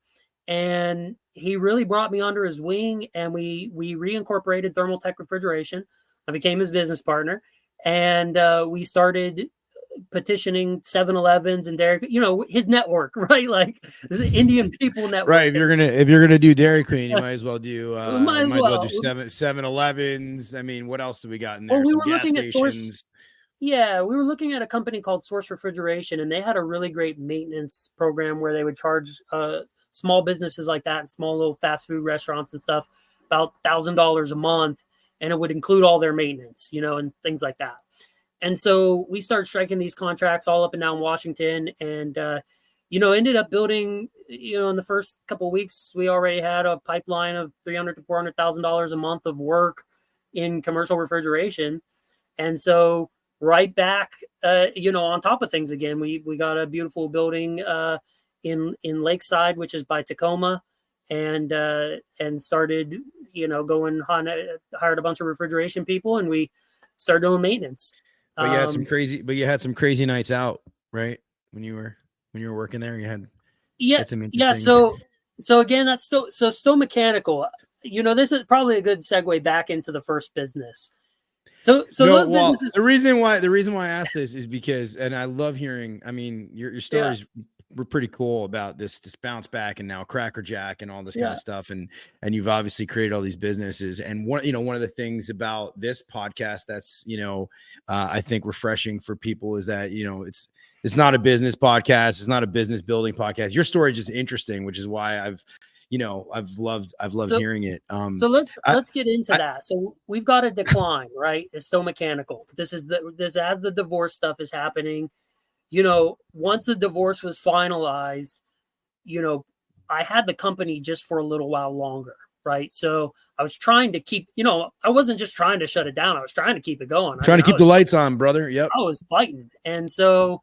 and he really brought me under his wing, and we reincorporated Thermaltech Refrigeration. I became his business partner, and we started petitioning 7-Elevens and Dairy, his network, right? Like the Indian people network. Right. If you're gonna do Dairy Queen, you might as well do might as well do 7-Elevens. I mean, what else do we got in there? Well, we Some were gas looking at stations. Yeah, we were looking at a company called Source Refrigeration, and they had a really great maintenance program where they would charge small businesses like that and small little fast food restaurants and stuff about $1,000 a month, and it would include all their maintenance, and things like that. And so we started striking these contracts all up and down Washington, and ended up building. In the first couple of weeks, we already had a pipeline of $300,000 to $400,000 a month of work in commercial refrigeration, and so right back, on top of things again. We got a beautiful building in Lakeside, which is by Tacoma, and started going on. Hired a bunch of refrigeration people, and we started doing maintenance. But you had some crazy nights out, right? When you were working there, you had some interesting. Yeah. So again, that's Stowe Mechanical. This is probably a good segue back into the first business. So businesses. The reason why I asked this is because, and I love hearing. I mean, your stories were pretty cool about this bounce back and now Cracker Jack and all this kind of stuff, and you've obviously created all these businesses. And one of the things about this podcast that's I think refreshing for people is that it's not a business podcast, it's not a business building podcast. Your story is just interesting, which is why I've loved hearing it. So let's get into that. So we've got a decline, right? It's Stowe Mechanical. This as the divorce stuff is happening. Once the divorce was finalized, I had the company just for a little while longer, right? So I was trying to keep, I wasn't just trying to shut it down. I was trying to keep it going. Trying to keep the lights on, brother. Yep. I was fighting. And so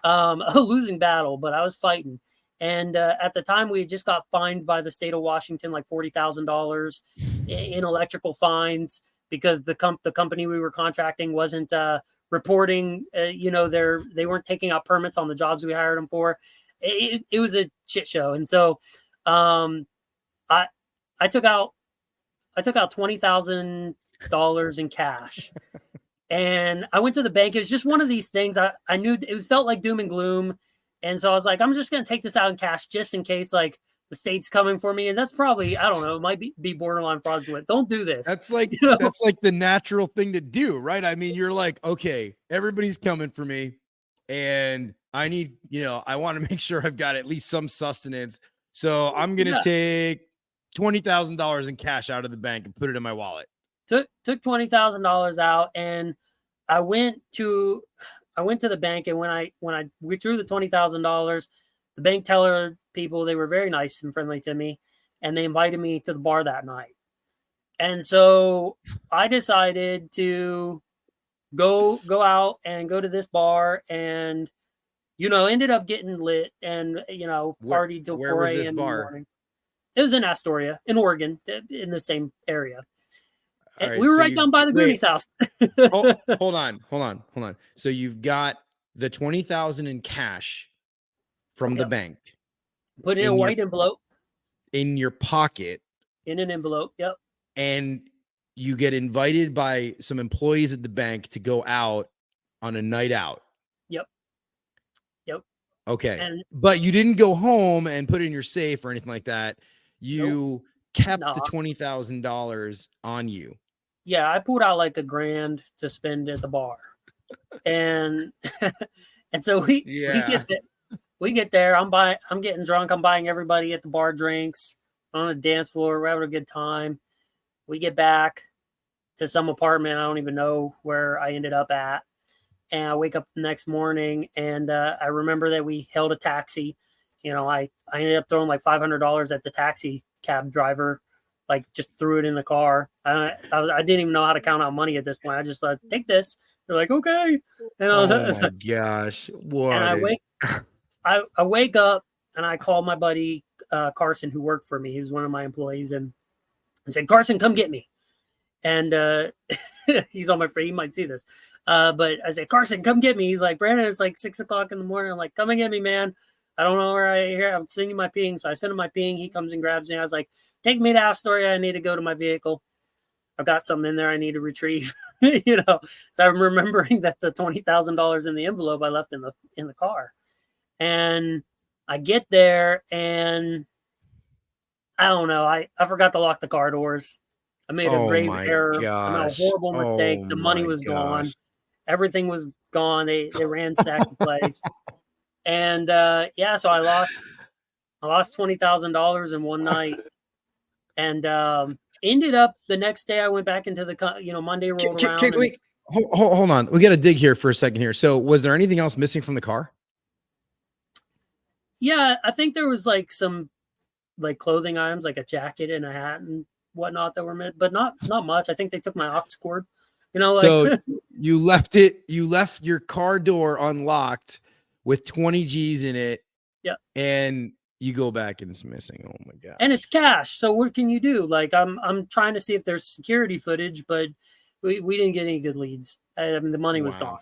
a losing battle, but I was fighting. And at the time, we had just got fined by the state of Washington like $40,000 in electrical fines because the company we were contracting wasn't reporting. They weren't taking out permits on the jobs we hired them for. It was a shit show, and so I took out $20,000 in cash, and I went to the bank. It was just one of these things. I knew it felt like doom and gloom. And so I was like, I'm just going to take this out in cash just in case, like, the state's coming for me. And that's probably, I don't know, it might be borderline fraudulent. Don't do this. That's like, that's like the natural thing to do, right? I mean, you're like, okay, everybody's coming for me and I need, I want to make sure I've got at least some sustenance. So I'm going to take $20,000 in cash out of the bank and put it in my wallet. Took $20,000 out, and I went to the bank, and when I withdrew the $20,000, the bank teller people, they were very nice and friendly to me, and they invited me to the bar that night. And so I decided to go out and go to this bar, and ended up getting lit and partied till 4 a.m. in the morning. It was in Astoria, in Oregon, in the same area. Right, we were right down by the Goonies house. Hold on. So you've got the $20,000 in cash from the bank. Put in a white envelope. In your pocket. In an envelope, yep. And you get invited by some employees at the bank to go out on a night out. Yep. Okay. And But you didn't go home and put it in your safe or anything like that. nope, You kept the no. $20,000 on you. Yeah, I pulled out like $1,000 to spend at the bar. And and so we Yeah. get there. I'm getting drunk. I'm buying everybody at the bar drinks on the dance floor. We're having a good time. We get back to some apartment. I don't even know where I ended up at. And I wake up the next morning, and I remember that we held a taxi. I ended up throwing like $500 at the taxi cab driver, like just threw it in the car. I didn't even know how to count out money at this point. I just thought, take this. They're like, okay. Oh my gosh. And What an I wake up and I call my buddy Carson, who worked for me. He was one of my employees, and I said, Carson, come get me. And he's on my free. He might see this. But I said, Carson, come get me. He's like, Brandon, it's like 6:00 in the morning. I'm like, come and get me, man. I don't know where I hear. I'm sending you my ping. So I send him my ping. He comes and grabs me. I was like, take me to Astoria. I need to go to my vehicle. I've got something in there I need to retrieve. So I'm remembering that the $20,000 in the envelope I left in the car. And I get there and I don't know. I forgot to lock the car doors. I made a Oh grave my error. I made a gosh. horrible mistake. Oh The money my was gone. gosh. Everything was gone. They ransacked the place. And so I lost $20,000 in one night. And ended up the next day I went back into Monday rolled around. Wait, hold on. We got to dig here for a second here. So was there anything else missing from the car? Yeah, I think there was like some like clothing items, like a jacket and a hat and whatnot that were missing, but not much. I think they took my aux cord. So you left your car door unlocked with 20 G's in it. Yeah. And you go back and it's missing. Oh my god. And it's cash. So what can you do? Like I'm trying to see if there's security footage, but we didn't get any good leads. I mean, the money was gone.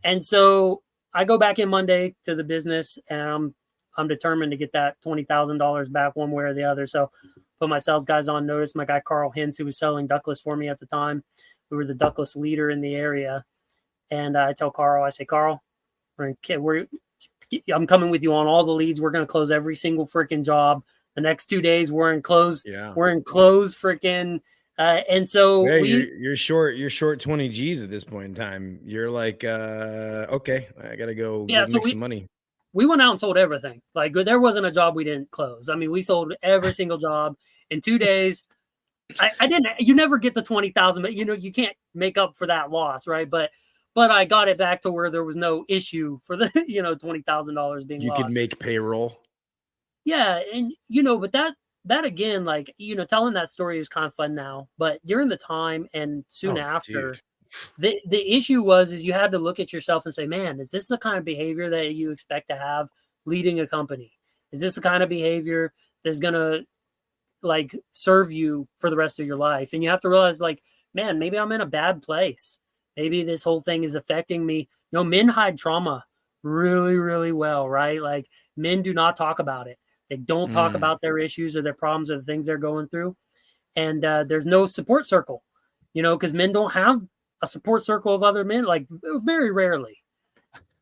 And so I go back in Monday to the business, and I'm determined to get that $20,000 back one way or the other. So put my sales guys on notice. My guy Carl Hintz, who was selling duckless for me at the time, we were the duckless leader in the area. And I tell Carl, I say, Carl, I'm coming with you on all the leads. We're going to close every single freaking job. The next 2 days we're in close. Yeah. We're in close freaking. And so you're short 20 G's at this point in time. You're like, okay, I got to go make some money. We went out and sold everything. Like there wasn't a job we didn't close. I mean, we sold every single job in 2 days. I didn't, you never get the 20,000, but you can't make up for that loss. Right. But I got it back to where there was no issue for the, $20,000 being lost. You could make payroll. Yeah. And, but that again, like, telling that story is kind of fun now, but during the time and soon after, the issue is you had to look at yourself and say, man, is this the kind of behavior that you expect to have leading a company? Is this the kind of behavior that's going to like serve you for the rest of your life? And you have to realize like, man, maybe I'm in a bad place. Maybe this whole thing is affecting me. Men hide trauma really, really well, right? Like men do not talk about it. They don't talk about their issues or their problems or the things they're going through. And there's no support circle, because men don't have a support circle of other men, like very rarely.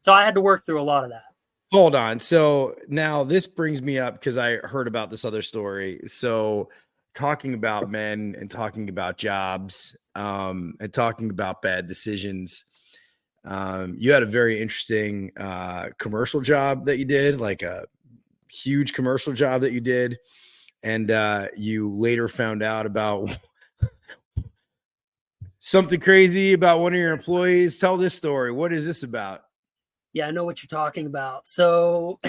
So I had to work through a lot of that. Hold on. So now this brings me up because I heard about this other story. So talking about men and talking about jobs and talking about bad decisions. You had a very interesting commercial job that you did, like a huge commercial job that you did. And you later found out about something crazy about one of your employees. Tell this story. What is this about? Yeah, I know what you're talking about. So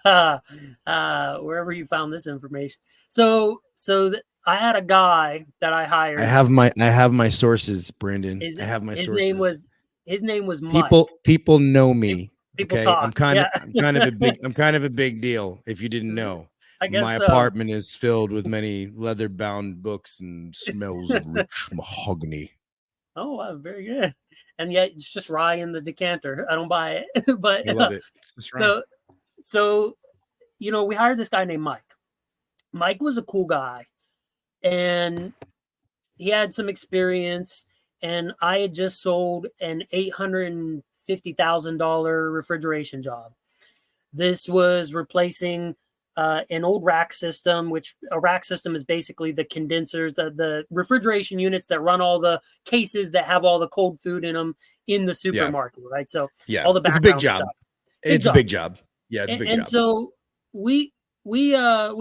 wherever you found this information. So I had a guy that I hired. I have my sources, Brandon. I have my sources. His name was Mike. People know me. People okay, talk. I'm kind of a big deal. If you didn't know, I guess my apartment is filled with many leather-bound books and smells of rich mahogany. Oh, wow, very good. And yet it's just rye in the decanter. I don't buy it, but I love it. So we hired this guy named Mike. Mike was a cool guy, and he had some experience. And I had just sold an $850,000 refrigeration job. This was replacing an old rack system, which a rack system is basically the condensers, the refrigeration units that run all the cases that have all the cold food in them in the supermarket, right? So Yeah. all the It's a big background job. stuff. It's a big job. Yeah, it's a big And job. so we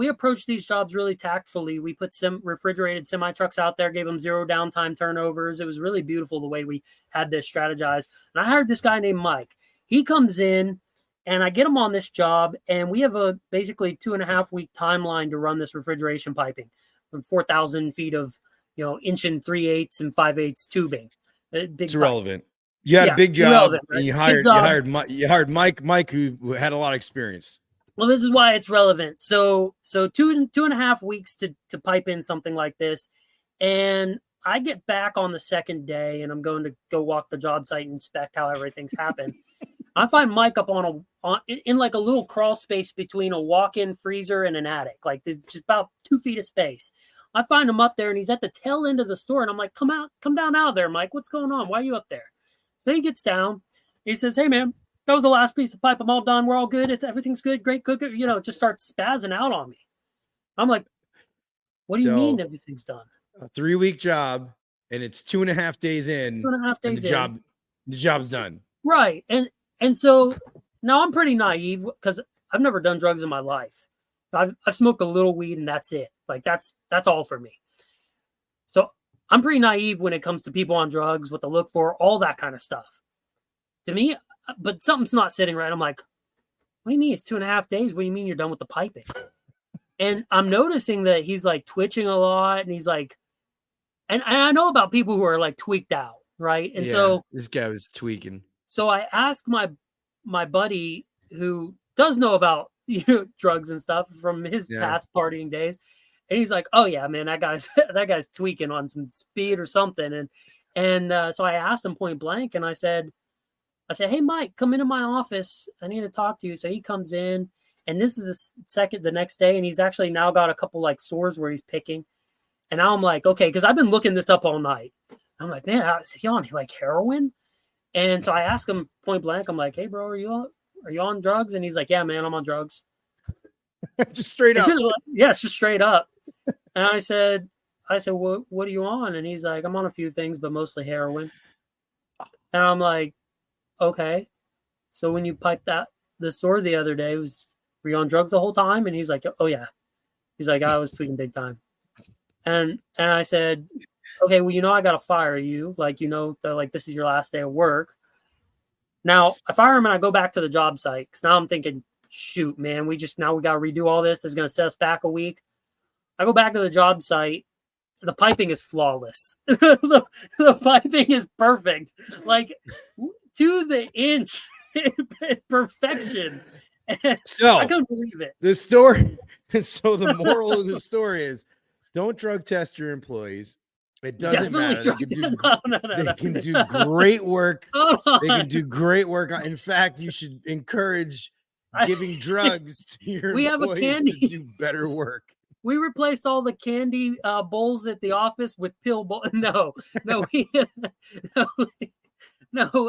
approached these jobs really tactfully. We put some refrigerated semi trucks out there, gave them 0 downtime turnovers. It was really beautiful the way we had this strategized. And I hired this guy named Mike. He comes in, and I get him on this job, and we have a basically 2.5 week timeline to run this refrigeration piping from 4,000 feet of 1 3/8 and 5/8 tubing. It's irrelevant. You had a big job, right? And you hired Mike, who had a lot of experience. Well, this is why it's relevant. So 2.5 weeks to pipe in something like this, and I get back on the second day, and I'm going to go walk the job site and inspect how everything's happened. I find Mike up in like a little crawl space between a walk-in freezer and an attic. Like there's just about 2 feet of space. I find him up there, and he's at the tail end of the store, and I'm like, come down out of there, Mike. What's going on? Why are you up there? So he gets down. He says, hey, man, that was the last piece of pipe. I'm all done. We're all good. Everything's good. Great. Good. Just starts spazzing out on me. I'm like, what do you mean everything's done? A 3-week job, and it's 2.5 days in. 2.5 days in. The job's done. Right. And so now I'm pretty naive because I've never done drugs in my life. I've smoked a little weed, and that's it. Like that's all for me. So I'm pretty naive when it comes to people on drugs, what to look for, all that kind of stuff. To me, but something's not sitting right. I'm like, what do you mean it's 2.5 days? What do you mean you're done with the piping? And I'm noticing that he's like twitching a lot, and he's like, and I know about people who are like tweaked out, right? And so this guy was tweaking. So I asked my buddy who does know about drugs and stuff from his past partying days, and he's like, "Oh yeah, man, that guy's tweaking on some speed or something." And so I asked him point blank, and I said, "Hey, Mike, come into my office. I need to talk to you." So he comes in, and this is the next day, and he's actually now got a couple like stores where he's picking. And now I'm like, okay, because I've been looking this up all night. I'm like, man, is he on like heroin? And so I asked him point blank, I'm like, hey, bro, are you on drugs? And he's like, yeah, man, I'm on drugs. Just straight up. Yeah, it's just straight up. And I said, what are you on? And he's like, I'm on a few things, but mostly heroin. And I'm like, okay. So when you piped the store the other day, were you on drugs the whole time? And he's like, oh yeah. He's like, I was tweaking big time. And I said, okay, well, I got to fire you. Like, this is your last day of work. Now I fire him and I go back to the job site. Cause now I'm thinking, shoot, man, we got to redo all this. It's going to set us back a week. I go back to the job site. The piping is flawless. the piping is perfect. Like to the inch perfection. So I couldn't believe it. The story. So the moral of the story is, don't drug test your employees. It doesn't matter. They can do great work. They can do great work. In fact, you should encourage giving drugs to your employees to do better work. We replaced all the candy bowls at the office with pill bowls. No,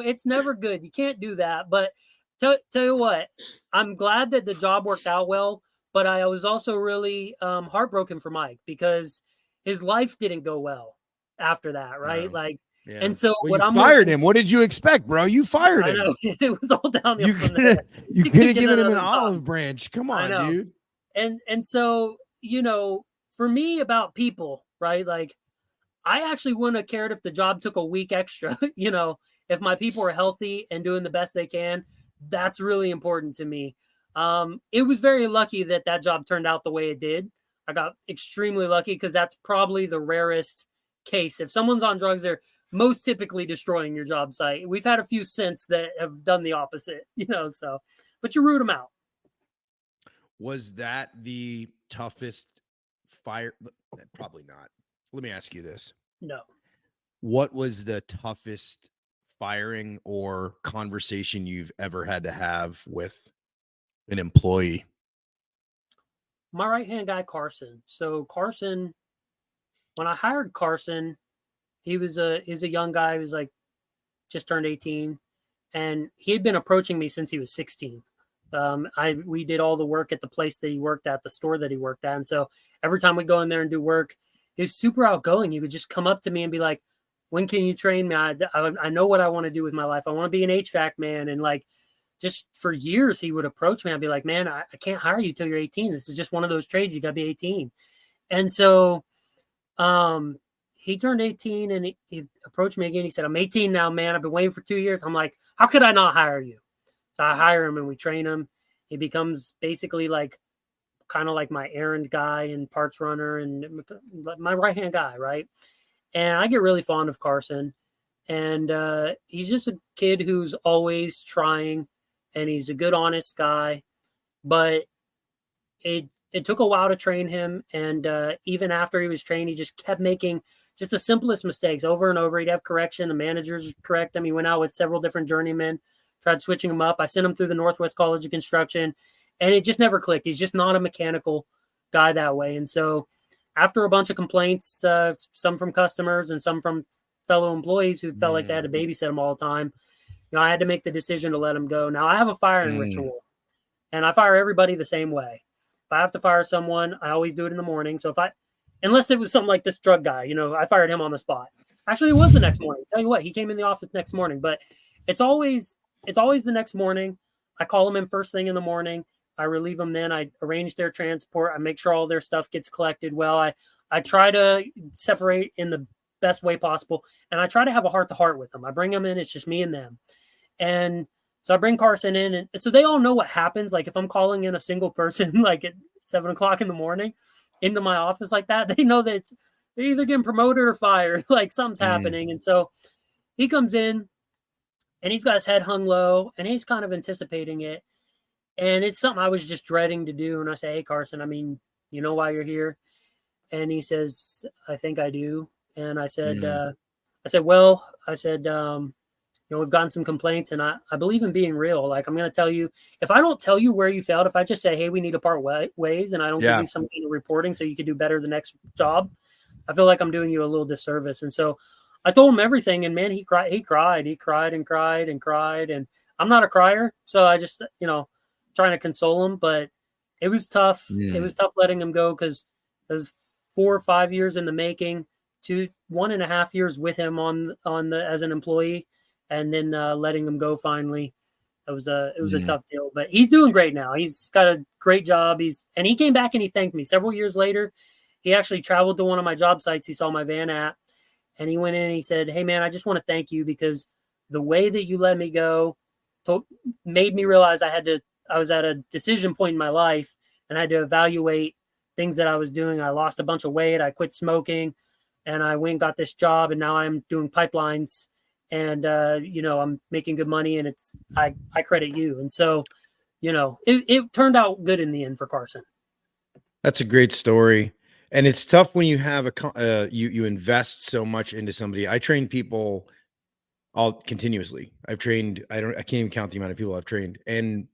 it's never good. You can't do that. But tell you what, I'm glad that the job worked out well. But I was also really heartbroken for Mike because his life didn't go well after that, right? No. And so you fired him. What did you expect, bro? You fired him. I know. It was all downhill from there. You could have given him an olive branch. Come on, dude. And so, for me about people, right? Like, I actually wouldn't have cared if the job took a week extra. If my people are healthy and doing the best they can, that's really important to me. It was very lucky that job turned out the way it did. I got extremely lucky because that's probably the rarest case. If someone's on drugs, they're most typically destroying your job site. We've had a few since that have done the opposite, but you root them out. Was that the toughest fire? Probably not. Let me ask you this. No. What was the toughest firing or conversation you've ever had to have with an employee? My right-hand guy, Carson. So Carson, when I hired Carson, he's a young guy. He was like just turned 18, and he had been approaching me since he was 16. We did all the work at the place that he worked at, the store that he worked at. And so every time we go in there and do work, he was super outgoing. He would just come up to me and be like, when can you train me? I know what I want to do with my life. I want to be an HVAC man. And like, just for years, he would approach me. I'd be like, man, I can't hire you till you're 18. This is just one of those trades. You got to be 18. And so he turned 18 and he approached me again. He said, I'm 18 now, man. I've been waiting for 2 years. I'm like, how could I not hire you? So I hire him and we train him. He becomes basically like kind of like my errand guy and parts runner and my right-hand guy, right? And I get really fond of Carson. And he's just a kid who's always trying, and he's a good, honest guy. But it took a while to train him. And even after he was trained, he just kept making just the simplest mistakes over and over. He'd have correction. The managers would correct him. He went out with several different journeymen, tried switching him up. I sent him through the Northwest College of Construction, and it just never clicked. He's just not a mechanical guy that way. And so after a bunch of complaints, some from customers and some from fellow employees who felt like they had to babysit him all the time, I had to make the decision to let him go. Now I have a firing ritual, and I fire everybody the same way. If I have to fire someone, I always do it in the morning. So unless it was something like this drug guy, I fired him on the spot. Actually, it was the next morning. Tell you what, he came in the office next morning, but it's always the next morning. I call them in first thing in the morning. I relieve them then. I arrange their transport. I make sure all their stuff gets collected well. I try to separate in the best way possible, and I try to have a heart-to-heart with them. I bring them in. It's just me and them. And so I bring Carson in, and so they all know what happens. Like if I'm calling in a single person, like at 7 o'clock in the morning into my office like that, they know that they're either getting promoted or fired, like something's happening. And so he comes in, and he's got his head hung low, and he's kind of anticipating it. And it's something I was just dreading to do. And I say, hey, Carson, I mean, you know why you're here? And he says, I think I do. And I said, we've gotten some complaints, and I believe in being real. Like, I'm going to tell you, if I don't tell you where you failed, if I just say, hey, we need to part ways, and I don't give you some kind of reporting so you can do better the next job, I feel like I'm doing you a little disservice. And so I told him everything, and man, he cried and cried. And I'm not a crier. So I just, trying to console him, but it was tough. It was tough letting him go, because it was 4 or 5 years in the making, 1.5 years with him on as an employee, and then letting him go finally. It was a tough deal, but he's doing great now. He's got a great job. And he came back and he thanked me several years later. He actually traveled to one of my job sites. He saw my van at, and he went in and he said, hey man, I just want to thank you, because the way that you let me go made me realize I was at a decision point in my life, and I had to evaluate things that I was doing. I lost a bunch of weight. I quit smoking, and I went and got this job, and now I'm doing pipelines, and I'm making good money, and I credit you. And so, it turned out good in the end for Carson. That's a great story. And it's tough when you have you invest so much into somebody. I train people all continuously. I can't even count the amount of people I've trained. And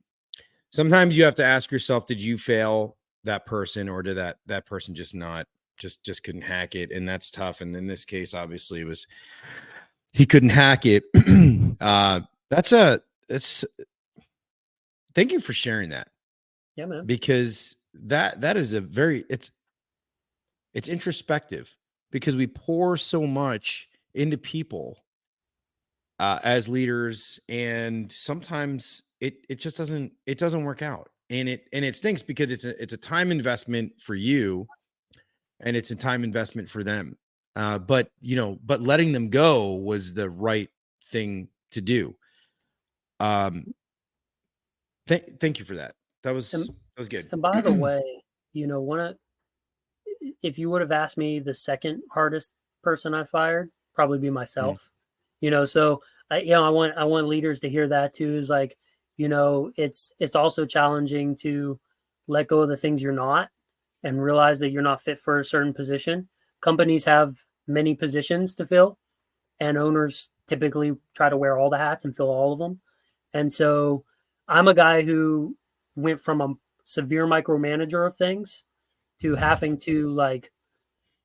sometimes you have to ask yourself, did you fail that person, or did that person just couldn't hack it? And that's tough. And in this case, obviously he couldn't hack it. Thank you for sharing that. Yeah, man. Because that is it's introspective, because we pour so much into people as leaders, and sometimes it just doesn't work out, and it stinks, because it's a time investment for you, and it's a time investment for them. But letting them go was the right thing to do. Thank you for that. That was good. And by the way, if you would have asked me the second hardest person I fired, probably be myself. So I want leaders to hear that too, is like, it's also challenging to let go of the things you're not, and realize that you're not fit for a certain position. Companies have many positions to fill, and owners typically try to wear all the hats and fill all of them. And so I'm a guy who went from a severe micromanager of things to having to like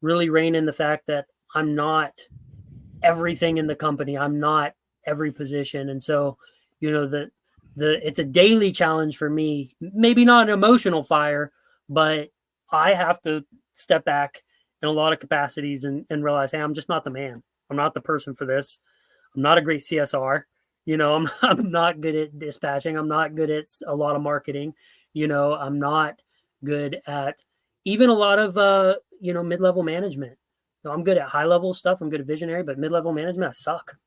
really rein in the fact that I'm not everything in the company. I'm not every position. And so, the it's a daily challenge for me. Maybe not an emotional fire, but I have to step back in a lot of capacities and realize, hey, I'm just not the man. I'm not the person for this. I'm not a great CSR. I'm not good at dispatching. I'm not good at a lot of marketing. I'm not good at even a lot of mid-level management. I'm good at high-level stuff. I'm good at visionary, but mid-level management, I suck.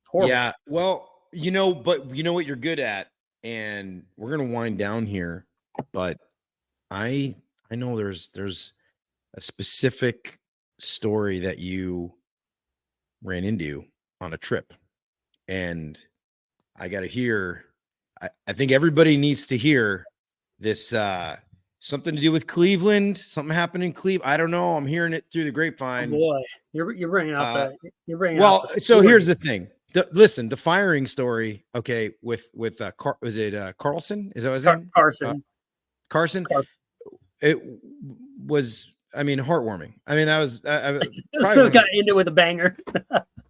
Horrible. Yeah. Well, but you know what you're good at, and we're gonna wind down here. But I know there's a specific story that you ran into on a trip, and I got to hear. I think everybody needs to hear this. Something to do with Cleveland. Something happened in Cleveland. I don't know. I'm hearing it through the Oh grapevine. boy, you're bringing out Well, the so here's the stories. thing. Listen, the firing story. Okay, with was it Carlson? Is that his name? Carson. Carson. It was. I mean, heartwarming. I mean, that was So it got ended with a banger.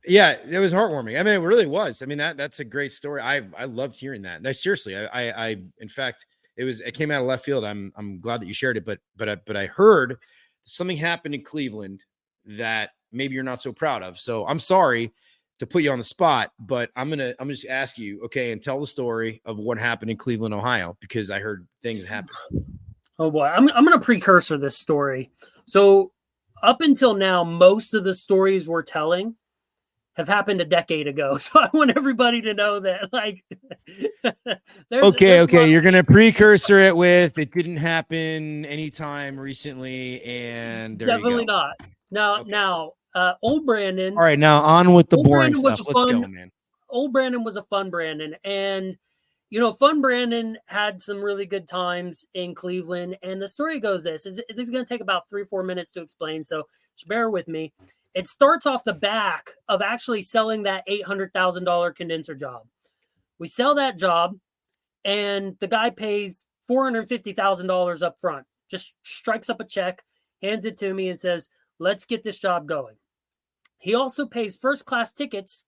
Yeah, it was heartwarming. I mean, it really was. I mean, that's a great story. I loved hearing that. No, seriously, I in fact, it came out of left field. I'm glad that you shared it, but I heard something happened in Cleveland that maybe you're not so proud of. So I'm sorry to put you on the spot, but I'm gonna just ask you, okay, and tell the story of what happened in Cleveland, Ohio, because I heard things happen. Oh boy, I'm gonna precursor this story. So up until now, most of the stories we're telling have happened a decade ago. So I want everybody to know that, like, okay, you're gonna precursor it with it didn't happen anytime recently, and there definitely you go. not. Now, old Brandon. All right, now on with the boring Brandon stuff. Let's go, man. Old Brandon was a fun Brandon, and Fun Brandon had some really good times in Cleveland. And the story goes this is going to take about 3 or 4 minutes to explain. So just bear with me. It starts off the back of actually selling that $800,000 condenser job. We sell that job, and the guy pays $450,000 up front, just strikes up a check, hands it to me, and says, let's get this job going. He also pays first-class tickets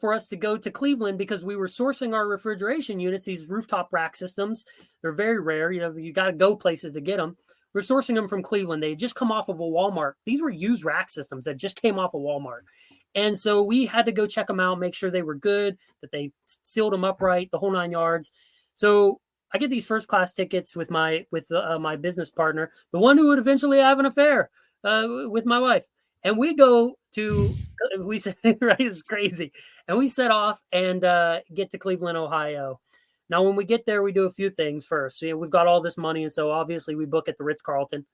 for us to go to Cleveland because we were sourcing our refrigeration units, these rooftop rack systems. They're very rare. You got to go places to get them. We're sourcing them from Cleveland. They had just come off of a Walmart. These were used rack systems that just came off of Walmart. And so we had to go check them out, make sure they were good, that they sealed them up right, the whole 9 yards. So I get these first class tickets with my business partner, the one who would eventually have an affair with my wife. And we go to, right, it's crazy. And we set off and get to Cleveland, Ohio. Now, when we get there, we do a few things first. We've got all this money, and so obviously we book at the Ritz-Carlton.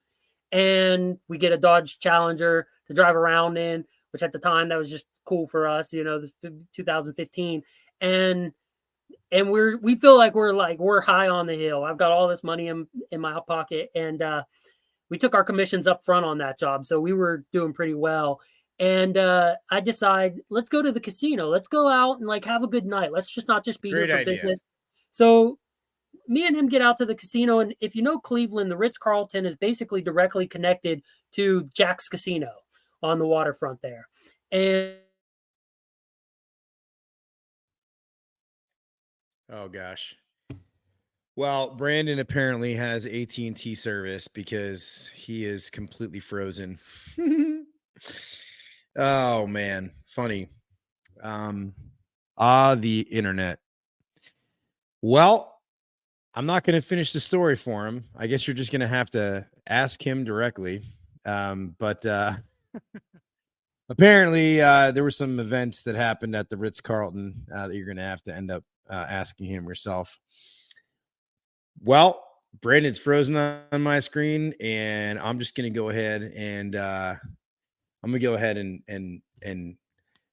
And we get a Dodge Challenger to drive around in, which at the time, that was just cool for us, 2015. And we feel like we're high on the hill. I've got all this money in my pocket, and we took our commissions up front on that job, so we were doing pretty well. And I decide, let's go to the casino. Let's go out and have a good night. Let's just not just be here for business. So me and him get out to the casino, and if you know Cleveland, the Ritz-Carlton is basically directly connected to Jack's Casino on the waterfront there. And oh gosh. Well, Brandon apparently has AT&T service because he is completely frozen. Oh man, funny. The internet. Well, I'm not going to finish the story for him. I guess you're just going to have to ask him directly. But apparently there were some events that happened at the Ritz-Carlton that you're going to have to end up asking him yourself. Well, Brandon's frozen on my screen, and I'm just going to go ahead and and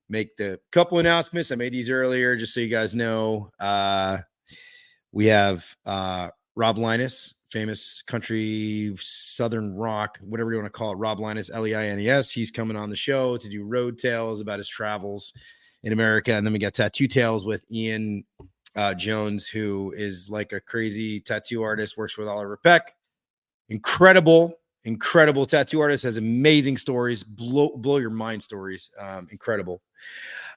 make the couple announcements. I made these earlier just so you guys know. We have Rob Linus, famous country southern rock, whatever you want to call it. Rob Linus, Leines. He's coming on the show to do road tales about his travels in America. And then we got Tattoo Tales with Ian Jones, who is like a crazy tattoo artist, works with Oliver Peck. Incredible tattoo artist, has amazing stories, blow your mind stories. Incredible.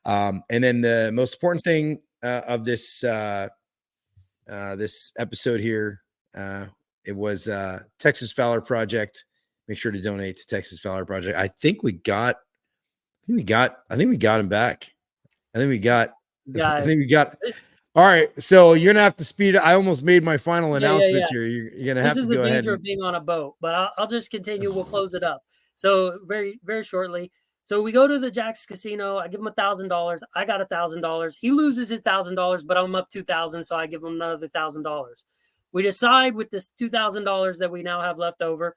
And then the most important thing of this this episode here. It was Texas Valor Project. Make sure to donate to Texas Valor Project. I think we got him back. I think we got. All right, so you're gonna have to speed. I almost made my final announcements here. You're gonna have to go ahead. This is the danger of being on a boat, but I'll just continue. We'll close it up. So very, very shortly. So we go to the Jack's Casino. I give him $1,000. I got $1,000. He loses his $1,000, but I'm up 2,000, so I give him another $1,000. We decide with this $2,000 that we now have left over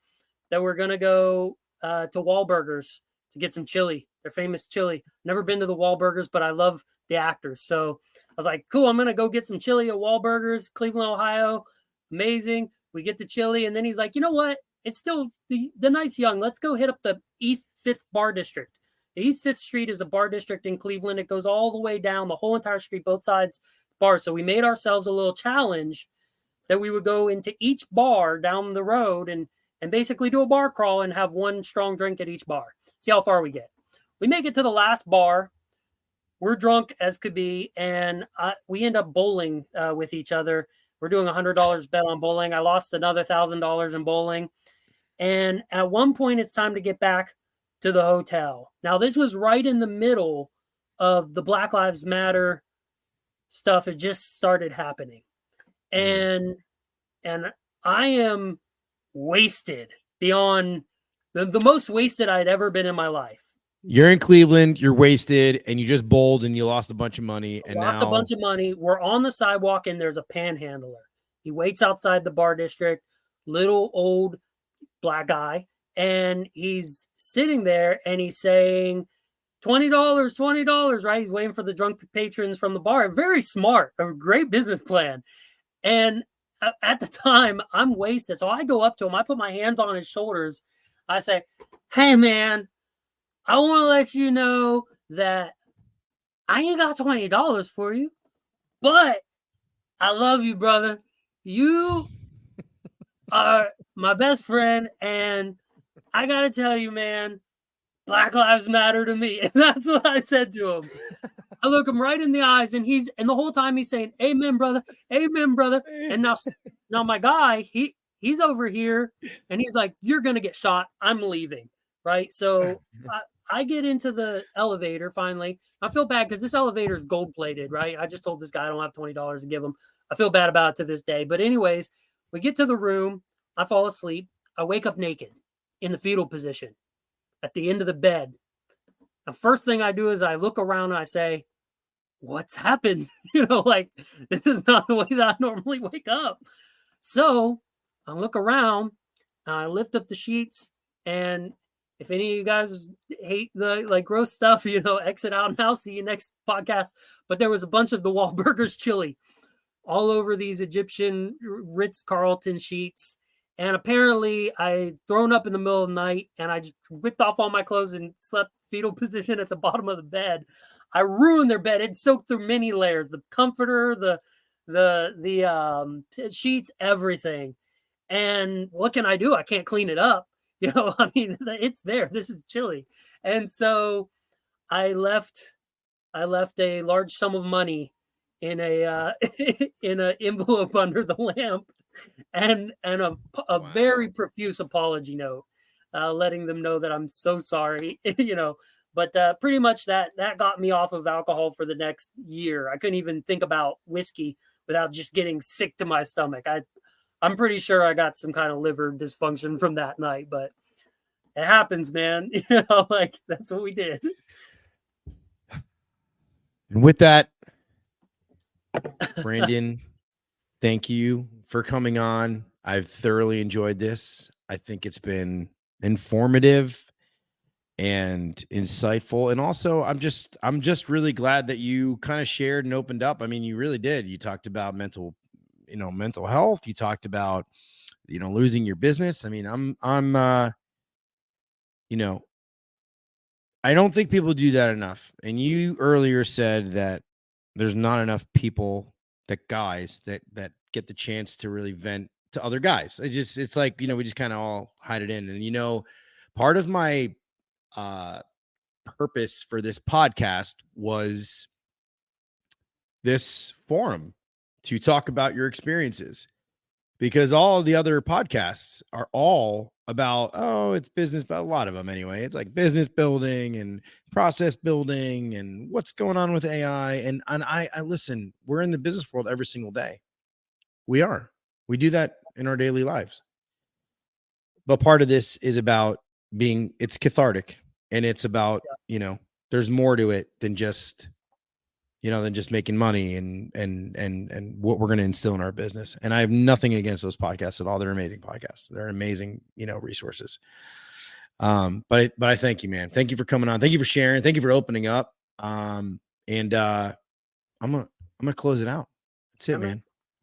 that we're gonna go to Wahlburgers to get some chili. Their famous chili. Never been to the Wahlburgers, but I love the actors. So I was like, cool, I'm going to go get some chili at Wahlburgers, Cleveland, Ohio. Amazing. We get the chili. And then he's like, you know what? It's still the night's young. Let's go hit up the East 5th Bar District. The East 5th Street is a bar district in Cleveland. It goes all the way down the whole entire street, both sides bars. So we made ourselves a little challenge that we would go into each bar down the road and basically do a bar crawl and have one strong drink at each bar. See how far we get. We make it to the last bar. We're drunk as could be, and we end up bowling with each other. We're doing $100 bet on bowling. I lost another $1,000 in bowling. And at one point, it's time to get back to the hotel. Now, this was right in the middle of the Black Lives Matter stuff. It just started happening. And I am wasted beyond the most wasted I'd ever been in my life. You're in Cleveland, you're wasted, and you just bowled and you lost a bunch of money. And lost a bunch of money. We're on the sidewalk and there's a panhandler. He waits outside the bar district, little old black guy, and he's sitting there and he's saying $20, right? He's waiting for the drunk patrons from the bar. Very smart, a great business plan. And at the time, I'm wasted. So I go up to him, I put my hands on his shoulders. I say, hey, man, I want to let you know that I ain't got $20 for you, but I love you, brother. You are my best friend, and I got to tell you, man, Black Lives Matter to me. And that's what I said to him. I look him right in the eyes, and the whole time he's saying, amen, brother, amen, brother. And now my guy, he's over here, and he's like, you're going to get shot. I'm leaving, right? So I get into the elevator finally. I feel bad because this elevator is gold-plated, right? I just told this guy I don't have $20 to give him. I feel bad about it to this day. But anyways, we get to the room. I fall asleep. I wake up naked in the fetal position at the end of the bed. The first thing I do is I look around and I say, what's happened? Like, this is not the way that I normally wake up. So I look around and I lift up the sheets, and if any of you guys hate the gross stuff, exit out and I'll see you next podcast. But there was a bunch of the Wahlburgers chili all over these Egyptian Ritz-Carlton sheets. And apparently I thrown up in the middle of the night and I just whipped off all my clothes and slept fetal position at the bottom of the bed. I ruined their bed. It soaked through many layers, the comforter, the sheets, everything. And what can I do? I can't clean it up. It's there. This is chilly. And so I left a large sum of money in a in an envelope under the lamp, and a wow. Very profuse apology note, letting them know that I'm so sorry, But pretty much that got me off of alcohol for the next year. I couldn't even think about whiskey without just getting sick to my stomach. I'm pretty sure I got some kind of liver dysfunction from that night, but it happens, man. That's what we did. And with that, Brandon, thank you for coming on. I've thoroughly enjoyed this. I think it's been informative and insightful. And also I'm just really glad that you kind of shared and opened up. I mean, you really did. You talked about mental health. You talked about, losing your business. I mean, I'm I don't think people do that enough. And you earlier said that there's not enough people, guys that get the chance to really vent to other guys. It's like, we just kind of all hide it in. And, part of my purpose for this podcast was this forum to talk about your experiences, because all the other podcasts are all about, oh, it's business, but a lot of them anyway. It's like business building and process building and what's going on with AI. And I listen, we're in the business world every single day. We do that in our daily lives. But part of this is about it's cathartic, and it's about, there's more to it than just making money and what we're going to instill in our business. And I have nothing against those podcasts at all. They're amazing podcasts. They're amazing, resources. But I thank you, man. Thank you for coming on. Thank you for sharing. Thank you for opening up. And I'm gonna close it out. That's it, man.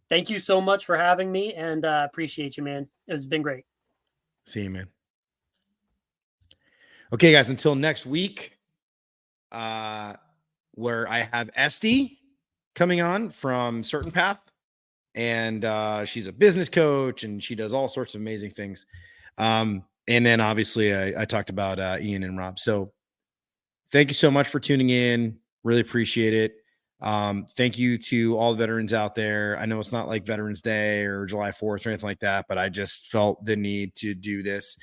Thank you so much for having me, and appreciate you, man. It's been great. See you, man. Okay, guys, until next week, where I have Esty coming on from Certain Path, and she's a business coach, and she does all sorts of amazing things. And then obviously I talked about Ian and Rob. So thank you so much for tuning in. Really appreciate it. Thank you to all the veterans out there. I know it's not like Veterans Day or July 4th or anything like that, but I just felt the need to do this.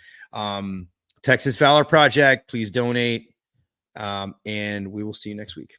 Texas Valor Project, please donate. And we will see you next week.